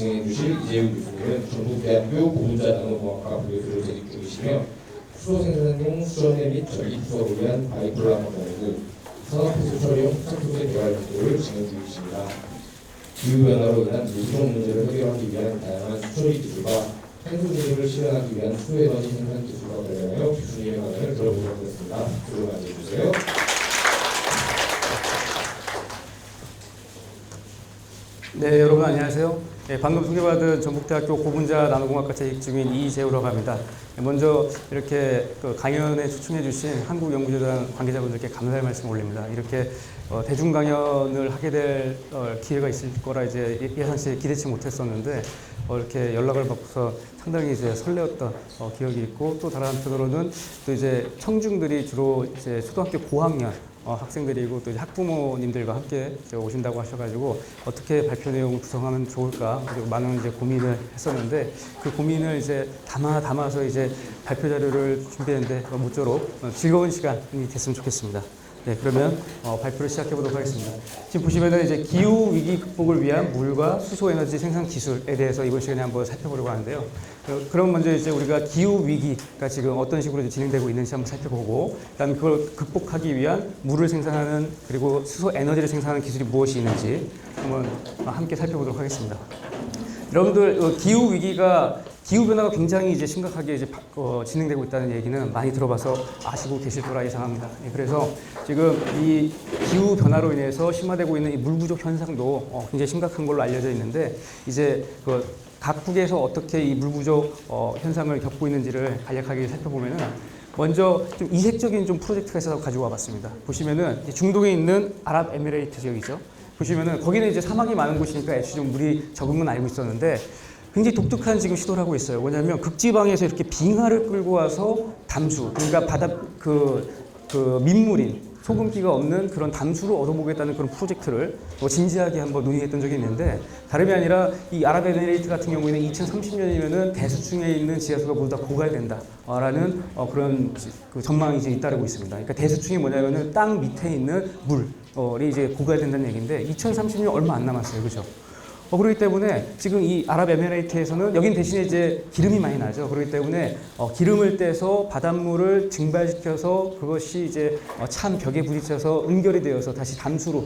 진행해 주실 이재우 교수님은 전북대학교 고분자 나노공학과 부교수로 재직 중이시며 수소 생산용 수전해 및 전기 투석을 위한 바이폴라 건설이고 산업폐수 처리용 수소재 개발 연구를 진행 중이십니다. 기후변화로 인한 물수정 문제를 해결하기 위한 다양한 수처리 기술과 탄소 중립을 실현하기 위한 수에너지 생산 기술과 관련하여 교수님의 강연을 들어보도록 하겠습니다. 들어 맞이해주세요. 네, 여러분 안녕하세요. 방금 소개받은 전북대학교 고분자 나노공학과 재직 중인 이재우라고 합니다. 먼저 이렇게 강연에 초청해 주신 한국연구재단 관계자분들께 감사의 말씀 올립니다. 이렇게 대중 강연을 하게 될 기회가 있을 거라 이제 예상치 기대치 못했었는데 이렇게 연락을 받고서 상당히 이제 설레었던 기억이 있고, 또 다른 한편으로는 또 이제 청중들이 주로 이제 초등학교 고학년 학생들이고 또 이제 학부모님들과 함께 오신다고 하셔가지고 어떻게 발표 내용을 구성하면 좋을까, 그리고 많은 이제 고민을 했었는데 그 고민을 이제 담아서 이제 발표 자료를 준비했는데 모쪼록 즐거운 시간이 됐으면 좋겠습니다. 네, 그러면 발표를 시작해 보도록 하겠습니다. 지금 보시면은 이제 기후 위기 극복을 위한 물과 수소 에너지 생산 기술에 대해서 이번 시간에 한번 살펴보려고 하는데요. 그럼 먼저 이제 우리가 기후 위기가 지금 어떤 식으로 진행되고 있는지 한번 살펴보고, 그다음 그걸 극복하기 위한 물을 생산하는 그리고 수소 에너지를 생산하는 기술이 무엇이 있는지 한번 함께 살펴보도록 하겠습니다. 여러분들 기후 위기가 기후 변화가 굉장히 이제 심각하게 이제 진행되고 있다는 얘기는 많이 들어봐서 아시고 계실 거라 예상합니다. 그래서 지금 이 기후 변화로 인해서 심화되고 있는 이 물 부족 현상도 굉장히 심각한 걸로 알려져 있는데, 이제 각국에서 어떻게 이 물 부족 현상을 겪고 있는지를 간략하게 살펴보면은, 먼저 좀 이색적인 좀 프로젝트가 있어서 가지고 와봤습니다. 보시면은 중동에 있는 아랍에미레이트 지역이죠. 보시면은 거기는 이제 사막이 많은 곳이니까 애초에 좀 물이 적은 건 알고 있었는데, 굉장히 독특한 지금 시도를 하고 있어요. 뭐냐면 극지방에서 이렇게 빙하를 끌고 와서 담수, 그러니까 바다 민물인 소금기가 없는 그런 담수를 얻어보겠다는 그런 프로젝트를 진지하게 한번 논의했던 적이 있는데, 다름이 아니라 이 아랍에미레이트 같은 경우에는 2030년이면은 대수층에 있는 지하수가 모두 다 고가야 된다라는 그런 전망이 이제 잇따르고 있습니다. 그러니까 대수층이 뭐냐면은 땅 밑에 있는 물이 이제 고가야 된다는 얘기인데 2030년 얼마 안 남았어요, 그렇죠? 그렇기 때문에 지금 이 아랍에미레이트에서는 여긴 대신에 이제 기름이 많이 나죠. 그렇기 때문에 기름을 떼서 바닷물을 증발시켜서 그것이 이제 찬 벽에 부딪혀서 응결이 되어서 다시 담수로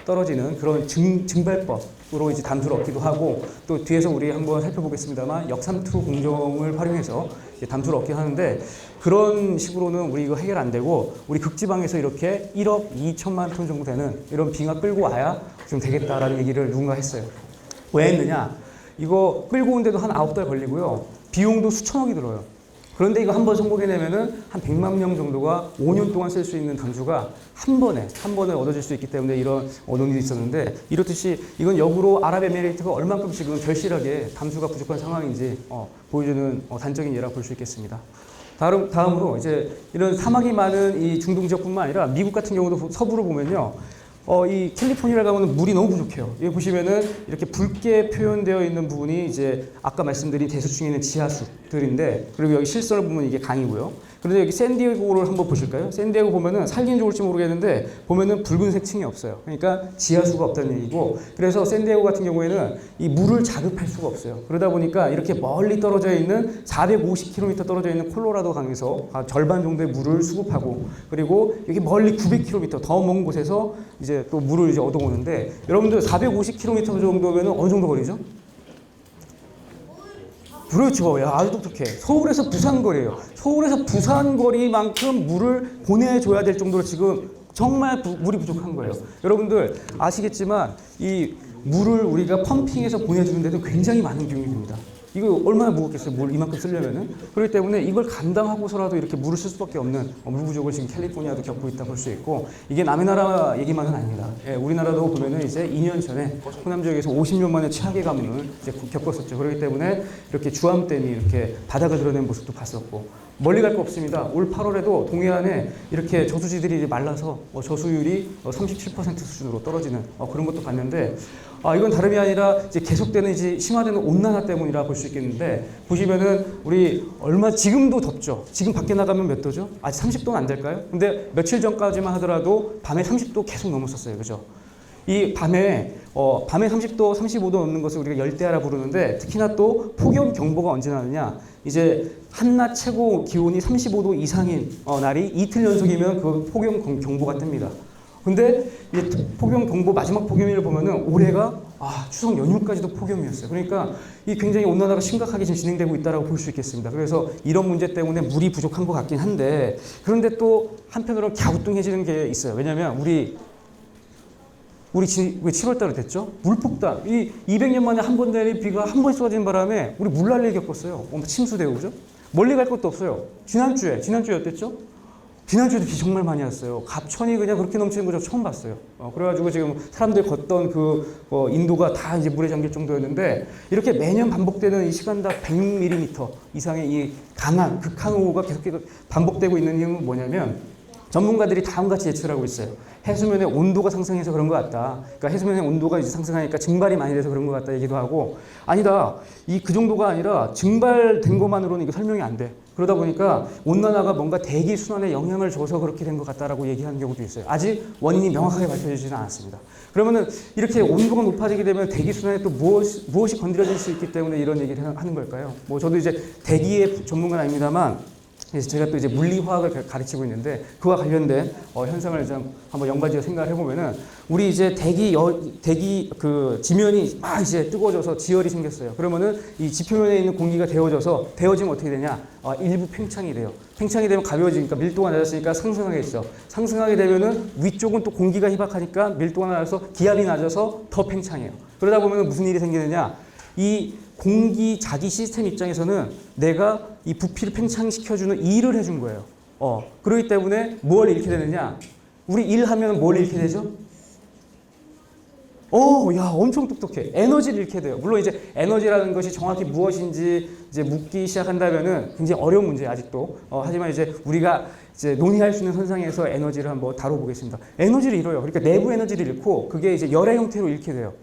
떨어지는 그런 증발법으로 이제 담수를 얻기도 하고, 또 뒤에서 우리 한번 살펴보겠습니다만 역삼투 공정을 활용해서 이제 담수를 얻긴 하는데, 그런 식으로는 우리 이거 해결 안 되고 우리 극지방에서 이렇게 1억 2천만 톤 정도 되는 이런 빙하 끌고 와야 좀 되겠다라는 얘기를 누군가 했어요. 왜 했느냐? 이거 끌고 오는데도 한 9달 걸리고요. 비용도 수천억이 들어요. 그런데 이거 한번 성공해내면은 한 100만 명 정도가 5년 동안 쓸 수 있는 담수가 한 번에 얻어질 수 있기 때문에 이런 논의도 있었는데, 이렇듯이 이건 역으로 아랍에미레이트가 얼만큼 지금 절실하게 담수가 부족한 상황인지 보여주는 단적인 예라고 볼 수 있겠습니다. 다음으로 이제 이런 사막이 많은 이 중동 지역뿐만 아니라 미국 같은 경우도 서부로 보면요. 이 캘리포니아를 가면 물이 너무 부족해요. 여기 보시면은 이렇게 붉게 표현되어 있는 부분이 이제 아까 말씀드린 대수층에 있는 지하수들인데, 그리고 여기 실선을 보면 이게 강이고요. 그런데 여기 샌디에고를 한번 보실까요? 샌디에고 보면은 살긴 좋을지 모르겠는데 보면은 붉은색 층이 없어요. 그러니까 지하수가 없다는 얘기고, 그래서 샌디에고 같은 경우에는 이 물을 자급할 수가 없어요. 그러다 보니까 이렇게 멀리 떨어져 있는 450km 떨어져 있는 콜로라도 강에서 절반 정도의 물을 수급하고, 그리고 여기 멀리 900km 더 먼 곳에서 이제 또 물을 이제 얻어오는데, 여러분들 450km 정도면 어느 정도 거리죠? 그렇죠. 야, 아주 똑똑해. 서울에서 부산 거리예요. 서울에서 부산 거리만큼 물을 보내줘야 될 정도로 지금 정말 물이 부족한 거예요. 여러분들 아시겠지만 이 물을 우리가 펌핑해서 보내주는데도 굉장히 많은 비용이 듭니다. 이거 얼마나 무겁겠어요, 물 이만큼 쓰려면은. 그렇기 때문에 이걸 감당하고서라도 이렇게 물을 쓸 수밖에 없는 물 부족을 지금 캘리포니아도 겪고 있다 볼 수 있고, 이게 남의 나라 얘기만은 아닙니다. 우리나라도 보면은 이제 2년 전에 호남 지역에서 50년 만에 최악의 가뭄을 이제 겪었었죠. 그렇기 때문에 이렇게 주암댐이 이렇게 바닥을 드러낸 모습도 봤었고, 멀리 갈 거 없습니다. 올 8월에도 동해안에 이렇게 저수지들이 이제 말라서 저수율이 37% 수준으로 떨어지는 그런 것도 봤는데, 이건 다름이 아니라 이제 계속되는 이제 심화되는 온난화 때문이라 볼 수 있겠는데, 보시면은 우리 지금도 덥죠. 지금 밖에 나가면 몇 도죠? 아직 30도는 안 될까요? 근데 며칠 전까지만 하더라도 밤에 30도 계속 넘었었어요. 그죠? 이 밤에 30도, 35도 넘는 것을 우리가 열대야라 부르는데 특히나 또 폭염 경보가 언제 나느냐? 이제 한낮 최고 기온이 35도 이상인 날이 이틀 연속이면 그 폭염 경보가 뜹니다. 근데 이 폭염 경보 마지막 폭염일을 보면은 올해가 추석 연휴까지도 폭염이었어요. 그러니까 이 굉장히 온난화가 심각하게 지금 진행되고 있다라고 볼 수 있겠습니다. 그래서 이런 문제 때문에 물이 부족한 것 같긴 한데 그런데 또 한편으로는 갸우뚱해지는 게 있어요. 왜냐하면 우리 왜 7월 달에 됐죠? 물폭탄. 이 200년 만에 한 번 내린 비가 한 번 쏟아지는 바람에 우리 물난리를 겪었어요. 침수되고 그죠? 멀리 갈 것도 없어요. 지난주였댔죠? 지난주에도 비 정말 많이 왔어요. 갑천이 그냥 그렇게 넘치는 거 저 처음 봤어요. 그래가지고 지금 사람들이 걷던 인도가 다 이제 물에 잠길 정도였는데 이렇게 매년 반복되는 이 시간당 100mm 이상의 이 강한 극한호우가 계속 반복되고 있는 이유는 뭐냐면 전문가들이 다음과 같이 예측을 하고 있어요. 해수면의 온도가 상승해서 그런 것 같다. 그러니까 해수면의 온도가 이제 상승하니까 증발이 많이 돼서 그런 것 같다 얘기도 하고 아니다. 그 정도가 아니라 증발된 것만으로는 이거 설명이 안 돼. 그러다 보니까 온난화가 뭔가 대기 순환에 영향을 줘서 그렇게 된 것 같다라고 얘기하는 경우도 있어요. 아직 원인이 명확하게 밝혀지지는 않았습니다. 그러면은 이렇게 온도가 높아지게 되면 대기 순환에 또 무엇이 건드려질 수 있기 때문에 이런 얘기를 하는 걸까요? 저도 이제 대기의 전문가는 아닙니다만 그래서 제가 또 이제 물리화학을 가르치고 있는데 그와 관련된 현상을 좀 한번 연관지어 생각을 해보면은 우리 이제 대기 그 지면이 막 이제 뜨거워져서 지열이 생겼어요. 그러면은 이 지표면에 있는 공기가 데워지면 어떻게 되냐? 일부 팽창이 돼요. 팽창이 되면 가벼워지니까 밀도가 낮아지니까 상승하겠죠. 상승하게 되면은 위쪽은 또 공기가 희박하니까 밀도가 낮아서 기압이 낮아서 더 팽창해요. 그러다 보면 무슨 일이 생기느냐? 이 공기 자기 시스템 입장에서는 내가 이 부피를 팽창시켜주는 일을 해준 거예요. 그렇기 때문에 뭘 잃게 되느냐? 우리 일하면 뭘 잃게 되죠? 야, 엄청 똑똑해. 에너지를 잃게 돼요. 물론 이제 에너지라는 것이 정확히 무엇인지 이제 묻기 시작한다면은 굉장히 어려운 문제예요, 아직도. 하지만 이제 우리가 이제 논의할 수 있는 선상에서 에너지를 한번 다뤄보겠습니다. 에너지를 잃어요. 그러니까 내부 에너지를 잃고 그게 이제 열의 형태로 잃게 돼요.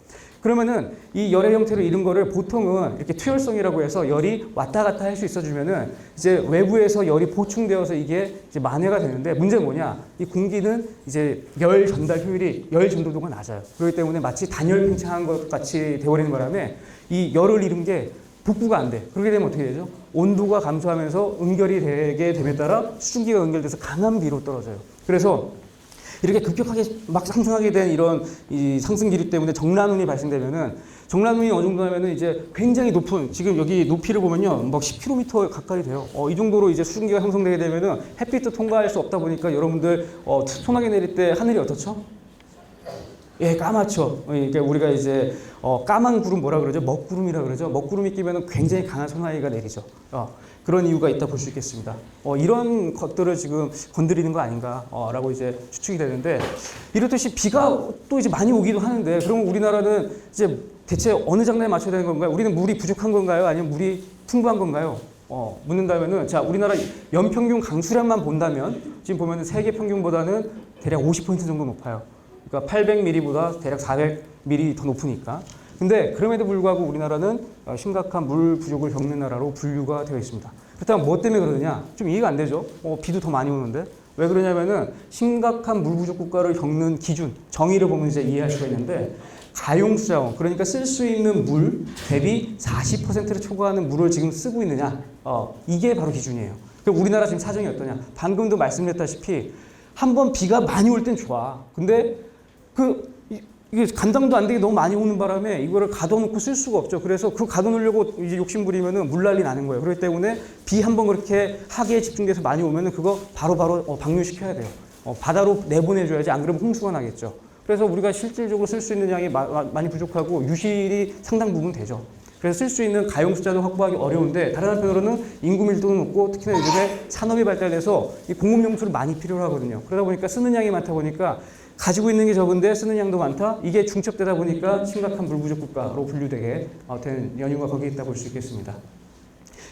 그러면은 이 열의 형태로 잃은 거를 보통은 이렇게 투열성이라고 해서 열이 왔다 갔다 할 수 있어주면은 이제 외부에서 열이 보충되어서 이게 이제 만회가 되는데 문제는 뭐냐? 이 공기는 이제 열 전달 효율이 열 전도도가 낮아요. 그렇기 때문에 마치 단열 팽창한 것 같이 되어버리는 바람에 이 열을 잃은 게 복구가 안 돼. 그렇게 되면 어떻게 되죠? 온도가 감소하면서 응결이 되게 됨에 따라 수증기가 응결돼서 강한 비로 떨어져요. 그래서 이렇게 급격하게 막 상승하게 된 이런 이 상승 기류 때문에 정란운이 발생되면은 정란운이 어느 정도냐면은 이제 굉장히 높은 지금 여기 높이를 보면요 막 10km 가까이 돼요. 이 정도로 이제 수증기가 형성되게 되면은 햇빛도 통과할 수 없다 보니까 여러분들 소나기 내릴 때 하늘이 어떻죠? 예, 까맣죠. 그러니까 우리가 이제 까만 구름 뭐라 그러죠? 먹구름이라 그러죠. 먹구름이 끼면은 굉장히 강한 소나기가 내리죠. 그런 이유가 있다 볼 수 있겠습니다. 이런 것들을 지금 건드리는 거 아닌가라고 이제 추측이 되는데 이렇듯이 비가 또 이제 많이 오기도 하는데 그러면 우리나라는 이제 대체 어느 장단에 맞춰야 되는 건가요? 우리는 물이 부족한 건가요? 아니면 물이 풍부한 건가요? 묻는다면은 자 우리나라 연평균 강수량만 본다면 지금 보면은 세계 평균보다는 대략 50% 정도 높아요. 그러니까 800mm보다 대략 400mm 더 높으니까. 근데 그럼에도 불구하고 우리나라는 심각한 물 부족을 겪는 나라로 분류가 되어 있습니다. 그렇다면 뭐 때문에 그러느냐? 좀 이해가 안 되죠? 비도 더 많이 오는데. 왜 그러냐면은 심각한 물 부족 국가를 겪는 기준, 정의를 보면 이제 이해할 수가 있는데 가용수 자원, 그러니까 쓸 수 있는 물 대비 40%를 초과하는 물을 지금 쓰고 있느냐? 이게 바로 기준이에요. 그럼 우리나라 지금 사정이 어떠냐? 방금도 말씀드렸다시피 한번 비가 많이 올 땐 좋아. 근데 이게 감당도 안 되게 너무 많이 오는 바람에 이거를 가둬놓고 쓸 수가 없죠. 그래서 그 가둬놓으려고 이제 욕심 부리면은 물난리 나는 거예요. 그렇기 때문에 비 한번 그렇게 하계에 집중돼서 많이 오면은 그거 바로바로 방류시켜야 돼요. 바다로 내보내줘야지 안 그러면 홍수가 나겠죠. 그래서 우리가 실질적으로 쓸 수 있는 양이 많이 부족하고 유실이 상당 부분 되죠. 그래서 쓸 수 있는 가용 숫자도 확보하기 어려운데 다른 한편으로는 인구 밀도는 높고 특히나 요즘에 산업이 발달돼서 이 공업용수를 많이 필요로 하거든요. 그러다 보니까 쓰는 양이 많다 보니까 가지고 있는 게 적은데 쓰는 양도 많다? 이게 중첩되다 보니까 심각한 물 부족 국가로 분류되게 된 연유가 거기에 있다고 볼 수 있겠습니다.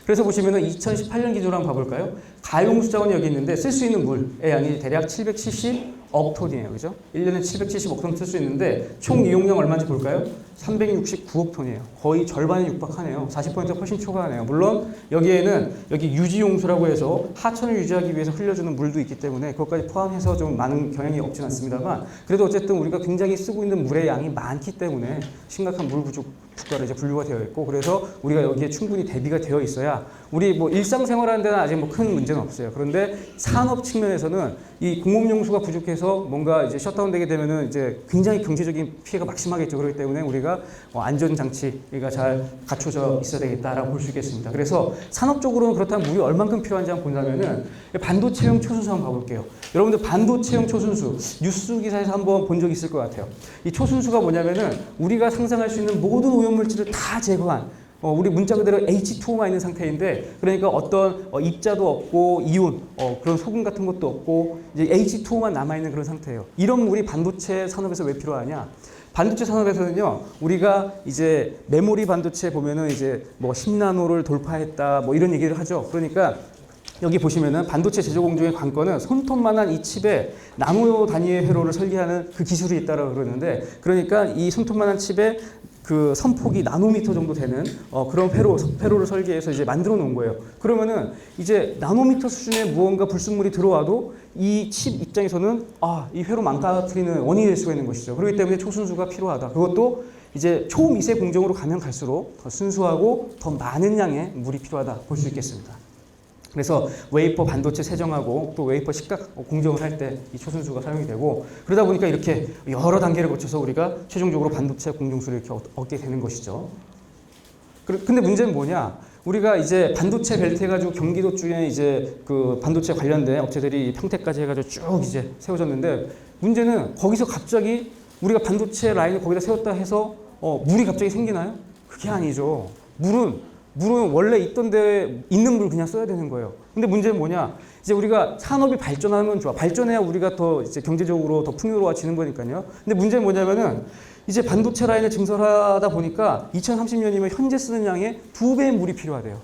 그래서 보시면은 2018년 기준으로 한번 봐볼까요? 가용수 자원이 여기 있는데 쓸 수 있는 물의 양이 대략 770억 톤이에요. 그죠? 1년에 770억 톤 쓸 수 있는데 총 이용량 얼마인지 볼까요? 369억 톤이에요. 거의 절반에 육박하네요. 40% 훨씬 초과하네요. 물론 여기에는 여기 유지용수라고 해서 하천을 유지하기 위해서 흘려주는 물도 있기 때문에 그것까지 포함해서 좀 많은 경향이 없진 않습니다만 그래도 어쨌든 우리가 굉장히 쓰고 있는 물의 양이 많기 때문에 심각한 물 부족 국가로 이제 분류가 되어 있고 그래서 우리가 여기에 충분히 대비가 되어 있어야 우리 뭐 일상생활하는 데는 아직 뭐 큰 문제는 없어요. 그런데 산업 측면에서는 이 공업용수가 부족해서 뭔가 이제 셧다운되게 되면은 이제 굉장히 경제적인 피해가 막심하겠죠. 그렇기 때문에 우리가 안전장치가 잘 갖춰져 있어야 되겠다라고 볼 수 있겠습니다. 그래서 산업적으로는 그렇다면 물이 얼만큼 필요한지 한번 본다면은 반도체용 초순수 한번 봐볼게요. 여러분들 반도체용 초순수 뉴스 기사에서 한번 본 적 있을 것 같아요. 이 초순수가 뭐냐면은 우리가 상상할 수 있는 모든 오염물질을 다 제거한 우리 문자 그대로 H2O만 있는 상태인데 그러니까 어떤 입자도 없고 이온 그런 소금 같은 것도 없고 이제 H2O만 남아있는 그런 상태예요. 이런 물이 반도체 산업에서 왜 필요하냐? 반도체 산업에서는요, 우리가 이제 메모리 반도체 보면은 이제 뭐 10나노를 돌파했다 뭐 이런 얘기를 하죠. 그러니까 여기 보시면은 반도체 제조 공정의 관건은 손톱만한 이 칩에 나노 단위의 회로를 설계하는 그 기술이 있다라고 그러는데 그러니까 이 손톱만한 칩에 그 선폭이 나노미터 정도 되는 그런 회로를 설계해서 이제 만들어 놓은 거예요. 그러면은 이제 나노미터 수준의 무언가 불순물이 들어와도 이 칩 입장에서는 이 회로 망가뜨리는 원인이 될 수가 있는 것이죠. 그렇기 때문에 초순수가 필요하다. 그것도 이제 초미세 공정으로 가면 갈수록 더 순수하고 더 많은 양의 물이 필요하다 볼 수 있겠습니다. 그래서 웨이퍼 반도체 세정하고 또 웨이퍼 식각 공정을 할 때 이 초순수가 사용이 되고 그러다 보니까 이렇게 여러 단계를 거쳐서 우리가 최종적으로 반도체 공정수를 이렇게 얻게 되는 것이죠. 근데 문제는 뭐냐? 우리가 이제 반도체 벨트 해가지고 경기도 쪽에 이제 그 반도체 관련된 업체들이 평택까지 해가지고 쭉 이제 세워졌는데 문제는 거기서 갑자기 우리가 반도체 라인을 거기다 세웠다 해서 물이 갑자기 생기나요? 그게 아니죠. 물은 원래 있던 데 있는 물 그냥 써야 되는 거예요. 근데 문제는 뭐냐? 이제 우리가 산업이 발전하는 건 좋아. 발전해야 우리가 더 이제 경제적으로 더 풍요로워지는 거니까요. 근데 문제는 뭐냐면은 이제 반도체 라인을 증설하다 보니까 2030년이면 현재 쓰는 양의 2배의 물이 필요하대요.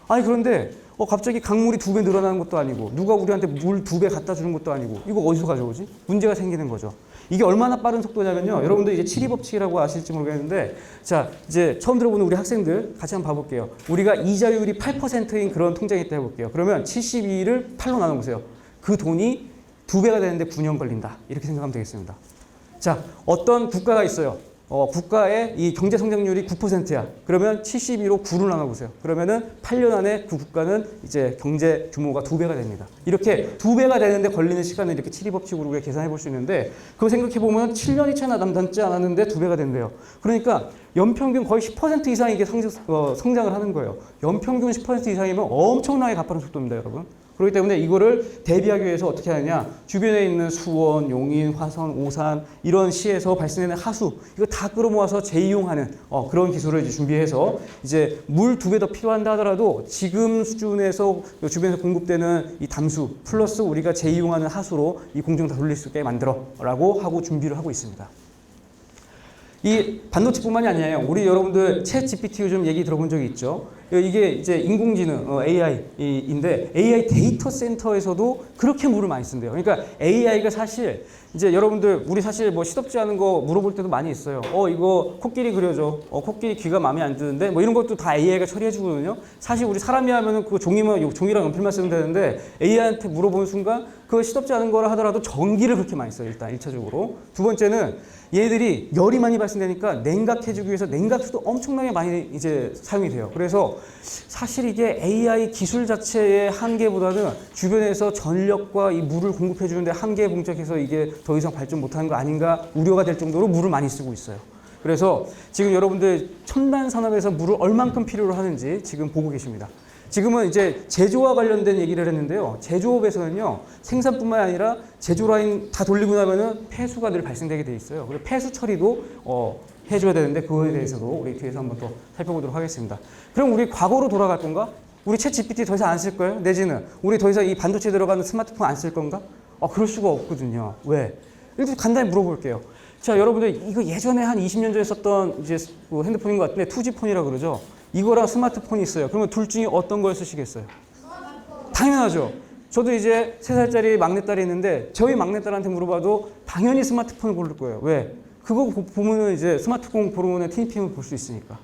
아니 그런데 갑자기 강물이 2배 늘어나는 것도 아니고 누가 우리한테 물 2배 갖다 주는 것도 아니고 이거 어디서 가져오지? 문제가 생기는 거죠. 이게 얼마나 빠른 속도냐면요. 여러분들 이제 치리 법칙이라고 아실지 모르겠는데 자 이제 처음 들어보는 우리 학생들 같이 한번 봐볼게요. 우리가 이자율이 8%인 그런 통장이 있다 해볼게요. 그러면 72를 8로 나눠보세요. 그 돈이 2배가 되는데 9년 걸린다. 이렇게 생각하면 되겠습니다. 자 어떤 국가가 있어요. 국가의 이 경제 성장률이 9%야. 그러면 72로 9를 나눠보세요. 그러면은 8년 안에 그 국가는 이제 경제 규모가 2배가 됩니다. 이렇게 2배가 되는데 걸리는 시간을 이렇게 치리 법칙으로 우리가 계산해 볼 수 있는데 그거 생각해 보면 7년이 채 남지 않았는데 2배가 된대요. 그러니까 연평균 거의 10% 이상 이게 성장을 하는 거예요. 연평균 10% 이상이면 엄청나게 가파른 속도입니다, 여러분. 그렇기 때문에 이거를 대비하기 위해서 어떻게 하느냐 주변에 있는 수원, 용인, 화성, 오산 이런 시에서 발생하는 하수 이거 다 끌어모아서 재이용하는 그런 기술을 이제 준비해서 이제 물 2배 더 필요한다 하더라도 지금 수준에서 주변에서 공급되는 이 담수 플러스 우리가 재이용하는 하수로 이 공정 다 돌릴 수 있게 만들어라고 하고 준비를 하고 있습니다. 이 반도체뿐만이 아니에요. 우리 여러분들 챗 GPT 요즘 얘기 들어본 적이 있죠. 이게 이제 인공지능 AI인데 AI 데이터 센터에서도 그렇게 물을 많이 쓴대요. 그러니까 AI가 사실 이제 여러분들 우리 사실 뭐 시덥지 않은 거 물어볼 때도 많이 있어요. 이거 코끼리 그려줘. 코끼리 귀가 마음에 안 드는데 뭐 이런 것도 다 AI가 처리해 주거든요. 사실 우리 사람이 하면은 그 종이랑 연필만 쓰면 되는데 AI한테 물어보는 순간 그 시덥지 않은 거라 하더라도 전기를 그렇게 많이 써요. 일단 1차적으로. 두 번째는 얘들이 열이 많이 발생되니까 냉각해주기 위해서 냉각수도 엄청나게 많이 이제 사용이 돼요. 그래서 사실 이게 AI 기술 자체의 한계보다는 주변에서 전력과 이 물을 공급해주는데 한계에 봉착해서 이게 더 이상 발전 못하는 거 아닌가 우려가 될 정도로 물을 많이 쓰고 있어요. 그래서 지금 여러분들 첨단 산업에서 물을 얼만큼 필요로 하는지 지금 보고 계십니다. 지금은 이제 제조와 관련된 얘기를 했는데요. 제조업에서는요, 생산뿐만 아니라 제조 라인 다 돌리고 나면은 폐수가 늘 발생되게 돼 있어요. 그리고 폐수 처리도 해줘야 되는데 그거에 대해서도 우리 뒤에서 한번 더 살펴보도록 하겠습니다. 그럼 우리 과거로 돌아갈 건가? 우리 챗 GPT 더 이상 안 쓸 거예요? 내지는 우리 더 이상 이 반도체 들어가는 스마트폰 안 쓸 건가? 그럴 수가 없거든요. 왜? 일단 간단히 물어볼게요. 자, 여러분들 이거 예전에 한 20년 전에 썼던 이제 뭐 핸드폰인 것 같은데 2G폰이라 그러죠. 이거랑 스마트폰이 있어요. 그러면 둘 중에 어떤 걸 쓰시겠어요? 당연하죠. 저도 이제 3살짜리 막내딸이 있는데 저희 막내딸한테 물어봐도 당연히 스마트폰을 고를 거예요. 왜? 그거 보면은 이제 스마트폰 보면은 티니핑을 볼 수 있으니까.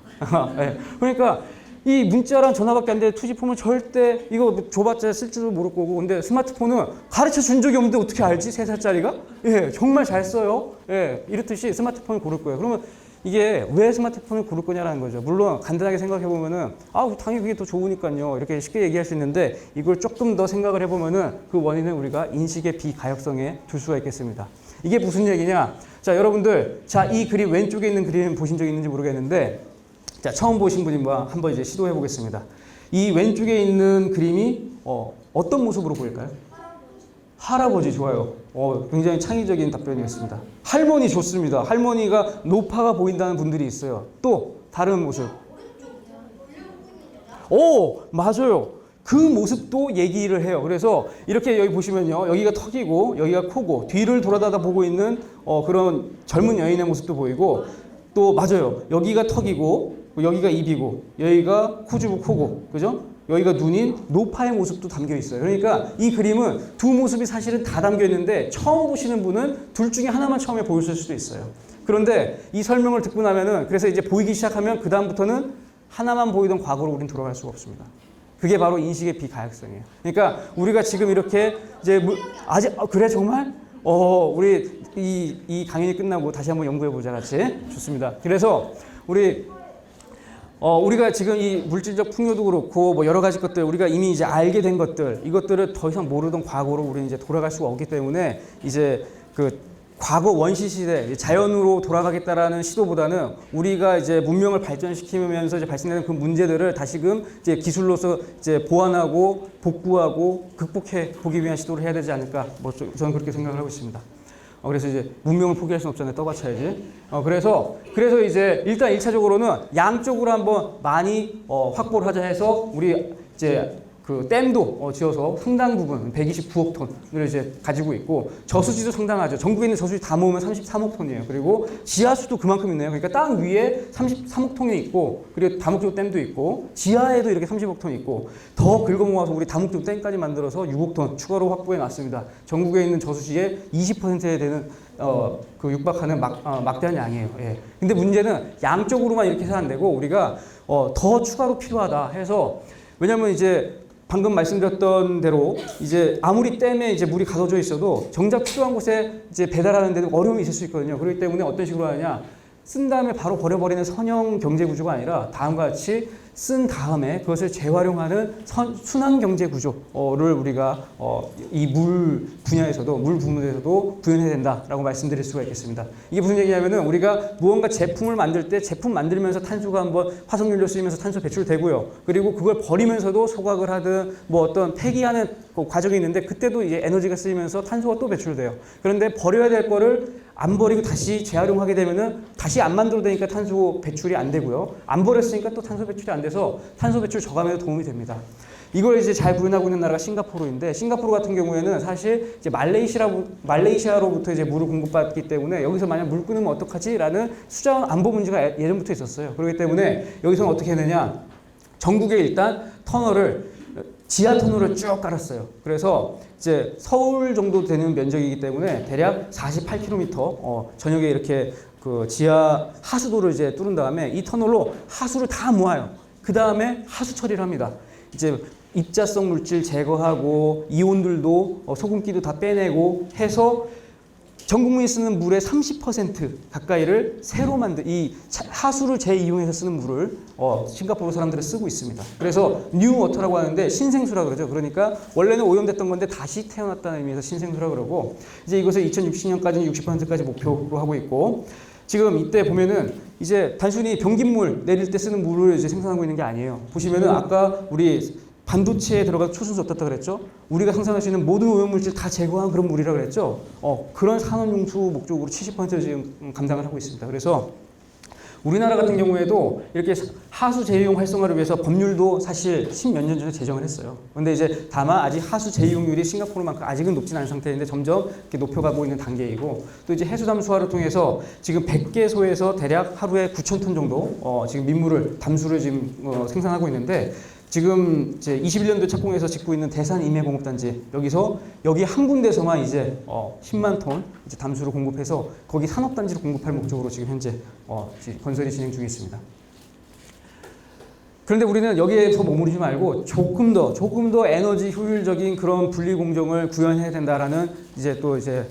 네. 그러니까 이 문자랑 전화밖에 안 되는 투지폰은 절대 이거 줘봤자 쓸 줄도 모를 거고, 근데 스마트폰은 가르쳐 준 적이 없는데 어떻게 알지? 3살짜리가? 예, 정말 잘 써요. 예, 이렇듯이 스마트폰을 고를 거예요. 그러면 이게 왜 스마트폰을 고를 거냐라는 거죠. 물론 간단하게 생각해 보면은 당연히 그게 더 좋으니까요. 이렇게 쉽게 얘기할 수 있는데, 이걸 조금 더 생각을 해 보면은 그 원인은 우리가 인식의 비가역성에 둘 수가 있겠습니다. 이게 무슨 얘기냐? 자, 여러분들, 자, 이 그림 왼쪽에 있는 그림 보신 적 있는지 모르겠는데, 자, 처음 보신 분이 한번 이제 시도해 보겠습니다. 이 왼쪽에 있는 그림이 어떤 모습으로 보일까요? 할아버지 좋아요. 굉장히 창의적인 답변이었습니다. 할머니 좋습니다. 할머니가 노파가 보인다는 분들이 있어요. 또 다른 모습. 오, 맞아요. 그 모습도 얘기를 해요. 그래서 이렇게 여기 보시면요, 여기가 턱이고 여기가 코고 뒤를 돌아다가 보고 있는 그런 젊은 여인의 모습도 보이고, 또 맞아요. 여기가 턱이고 여기가 입이고 여기가 코주고 코고, 그죠? 여기가 눈인 노파의 모습도 담겨 있어요. 그러니까 이 그림은 두 모습이 사실은 다 담겨 있는데, 처음 보시는 분은 둘 중에 하나만 처음에 보였을 수도 있어요. 그런데 이 설명을 듣고 나면은, 그래서 이제 보이기 시작하면 그 다음부터는 하나만 보이던 과거로 우린 돌아갈 수가 없습니다. 그게 바로 인식의 비가역성이에요. 그러니까 우리가 지금 이렇게 이제 그래 정말? 우리 이 강연이 끝나고 다시 한번 연구해 보자 같이. 좋습니다. 그래서 우리가 지금 이 물질적 풍요도 그렇고 뭐 여러 가지 것들, 우리가 이미 이제 알게 된 것들, 이것들을 더 이상 모르던 과거로 우리는 이제 돌아갈 수가 없기 때문에, 이제 그 과거 원시 시대 자연으로 돌아가겠다라는 시도보다는 우리가 이제 문명을 발전시키면서 이제 발생되는 그 문제들을 다시금 이제 기술로서 이제 보완하고 복구하고 극복해 보기 위한 시도를 해야 되지 않을까, 뭐 저는 그렇게 생각을 하고 있습니다. 그래서 이제 문명을 포기할 수는 없잖아요. 떠받쳐야지. 그래서 이제 일단 1차적으로는 양쪽으로 한번 많이 확보를 하자 해서, 우리 이제 그 댐도 지어서 상당 부분 129억 톤을 이제 가지고 있고, 저수지도 상당하죠. 전국에 있는 저수지 다 모으면 33억 톤이에요. 그리고 지하수도 그만큼 있네요. 그러니까 땅 위에 33억 톤이 있고, 그리고 다목적 댐도 있고, 지하에도 이렇게 30억 톤이 있고, 더 긁어 모아서 우리 다목적 댐까지 만들어서 6억 톤 추가로 확보해 놨습니다. 전국에 있는 저수지의 20%에 되는 그 육박하는 막대한 양이에요. 예. 근데 문제는 양쪽으로만 이렇게 해서 안 되고, 우리가 더 추가로 필요하다 해서, 왜냐면 이제 방금 말씀드렸던 대로 이제 아무리 댐에 이제 물이 가둬져 있어도 정작 필요한 곳에 이제 배달하는 데도 어려움이 있을 수 있거든요. 그렇기 때문에 어떤 식으로 하냐, 쓴 다음에 바로 버려버리는 선형 경제 구조가 아니라 다음과 같이 쓴 다음에 그것을 재활용하는 순환 경제 구조를 우리가 이 물 분야에서도, 물 부문에서도 구현해야 된다라고 말씀드릴 수가 있겠습니다. 이게 무슨 얘기냐면은, 우리가 무언가 제품을 만들 때 제품 만들면서 탄소가 한번 화석연료 쓰이면서 탄소 배출되고요. 그리고 그걸 버리면서도 소각을 하든 뭐 어떤 폐기하는 과정이 있는데, 그때도 이제 에너지가 쓰이면서 탄소가 또 배출돼요. 그런데 버려야 될 거를 안 버리고 다시 재활용하게 되면은 다시 안 만들어내니까 탄소 배출이 안 되고요. 안 버렸으니까 또 탄소 배출이 안 돼서 탄소 배출 저감에도 도움이 됩니다. 이걸 이제 잘 구현하고 있는 나라가 싱가포르인데, 싱가포르 같은 경우에는 사실 이제 말레이시아로부터 이제 물을 공급받기 때문에, 여기서 만약 물 끊으면 어떡하지라는 수자원 안보 문제가 예전부터 있었어요. 그렇기 때문에 여기서는 어떻게 했느냐, 전국에 일단 지하 터널을 쭉 깔았어요. 그래서 이제 서울 정도 되는 면적이기 때문에 대략 48km 전역에 이렇게 그 지하 하수도를 이제 뚫은 다음에 이 터널로 하수를 다 모아요. 그 다음에 하수 처리를 합니다. 이제 입자성 물질 제거하고 이온들도 소금기도 다 빼내고 해서 전 국민이 쓰는 물의 30% 가까이를 새로 만든, 이 하수를 재이용해서 쓰는 물을 싱가포르 사람들은 쓰고 있습니다. 그래서 뉴워터라고 하는데 신생수라 그러죠. 그러니까 원래는 오염됐던 건데 다시 태어났다는 의미에서 신생수라 그러고, 이제 이것을 2060년까지는 60%까지 목표로 하고 있고, 지금 이때 보면은 이제 단순히 변기물 내릴 때 쓰는 물을 이제 생산하고 있는 게 아니에요. 보시면은 아까 우리 반도체에 들어간 초순수 어떻다 그랬죠? 우리가 생산할 수 있는 모든 오염물질 다 제거한 그런 물이라 그랬죠? 그런 산업용수 목적으로 70%를 지금 감당을 하고 있습니다. 그래서 우리나라 같은 경우에도 이렇게 하수 재이용 활성화를 위해서 법률도 사실 10몇 년 전에 제정을 했어요. 그런데 이제 다만 아직 하수 재이용률이 싱가포르만큼 아직은 높진 않은 상태인데 점점 이렇게 높여가고 있는 단계이고, 또 이제 해수 담수화를 통해서 지금 100개소에서 대략 하루에 9,000톤 정도 지금 민물을 담수를 지금 생산하고 있는데, 지금 이제 21년도 착공해서 짓고 있는 대산 임해공업단지 여기 한 군데서만 이제 10만 톤 이제 담수를 공급해서 거기 산업단지를 공급할 목적으로 지금 현재 건설이 진행 중에 있습니다. 그런데 우리는 여기에서 머무르지 말고 조금 더 에너지 효율적인 그런 분리 공정을 구현해야 된다라는 이제 또 이제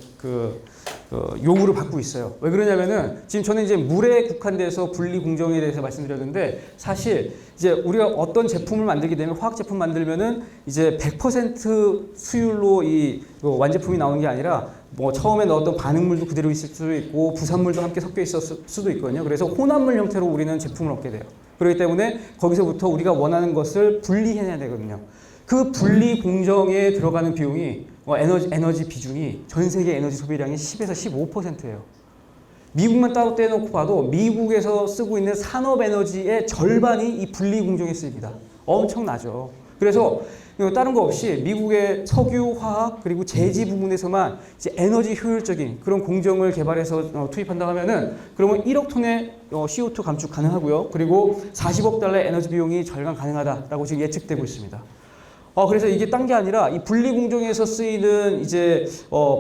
요구를 받고 있어요. 왜 그러냐면은 지금 저는 이제 물에 국한돼서 분리 공정에 대해서 말씀드렸는데 사실 이제 우리가 어떤 제품을 만들게 되면 화학 제품 만들면은 이제 100% 수율로 이 완제품이 나오는 게 아니라 뭐 처음에 넣었던 반응물도 그대로 있을 수도 있고 부산물도 함께 섞여 있을 수도 있거든요. 그래서 혼합물 형태로 우리는 제품을 얻게 돼요. 그렇기 때문에 거기서부터 우리가 원하는 것을 분리해내야 되거든요. 그 분리 공정에 들어가는 비용이 에너지 비중이 전 세계 에너지 소비량의 10에서 15%예요. 미국만 따로 떼놓고 봐도 미국에서 쓰고 있는 산업 에너지의 절반이 이 분리 공정에 쓰입니다. 엄청나죠. 그래서 다른 거 없이 미국의 석유, 화학 그리고 제지 부분에서만 이제 에너지 효율적인 그런 공정을 개발해서 투입한다 하면은 그러면 1억 톤의 CO2 감축 가능하고요. 그리고 40억 달러의 에너지 비용이 절감 가능하다라고 지금 예측되고 있습니다. 그래서 이게 딴 게 아니라 이 분리 공정에서 쓰이는 이제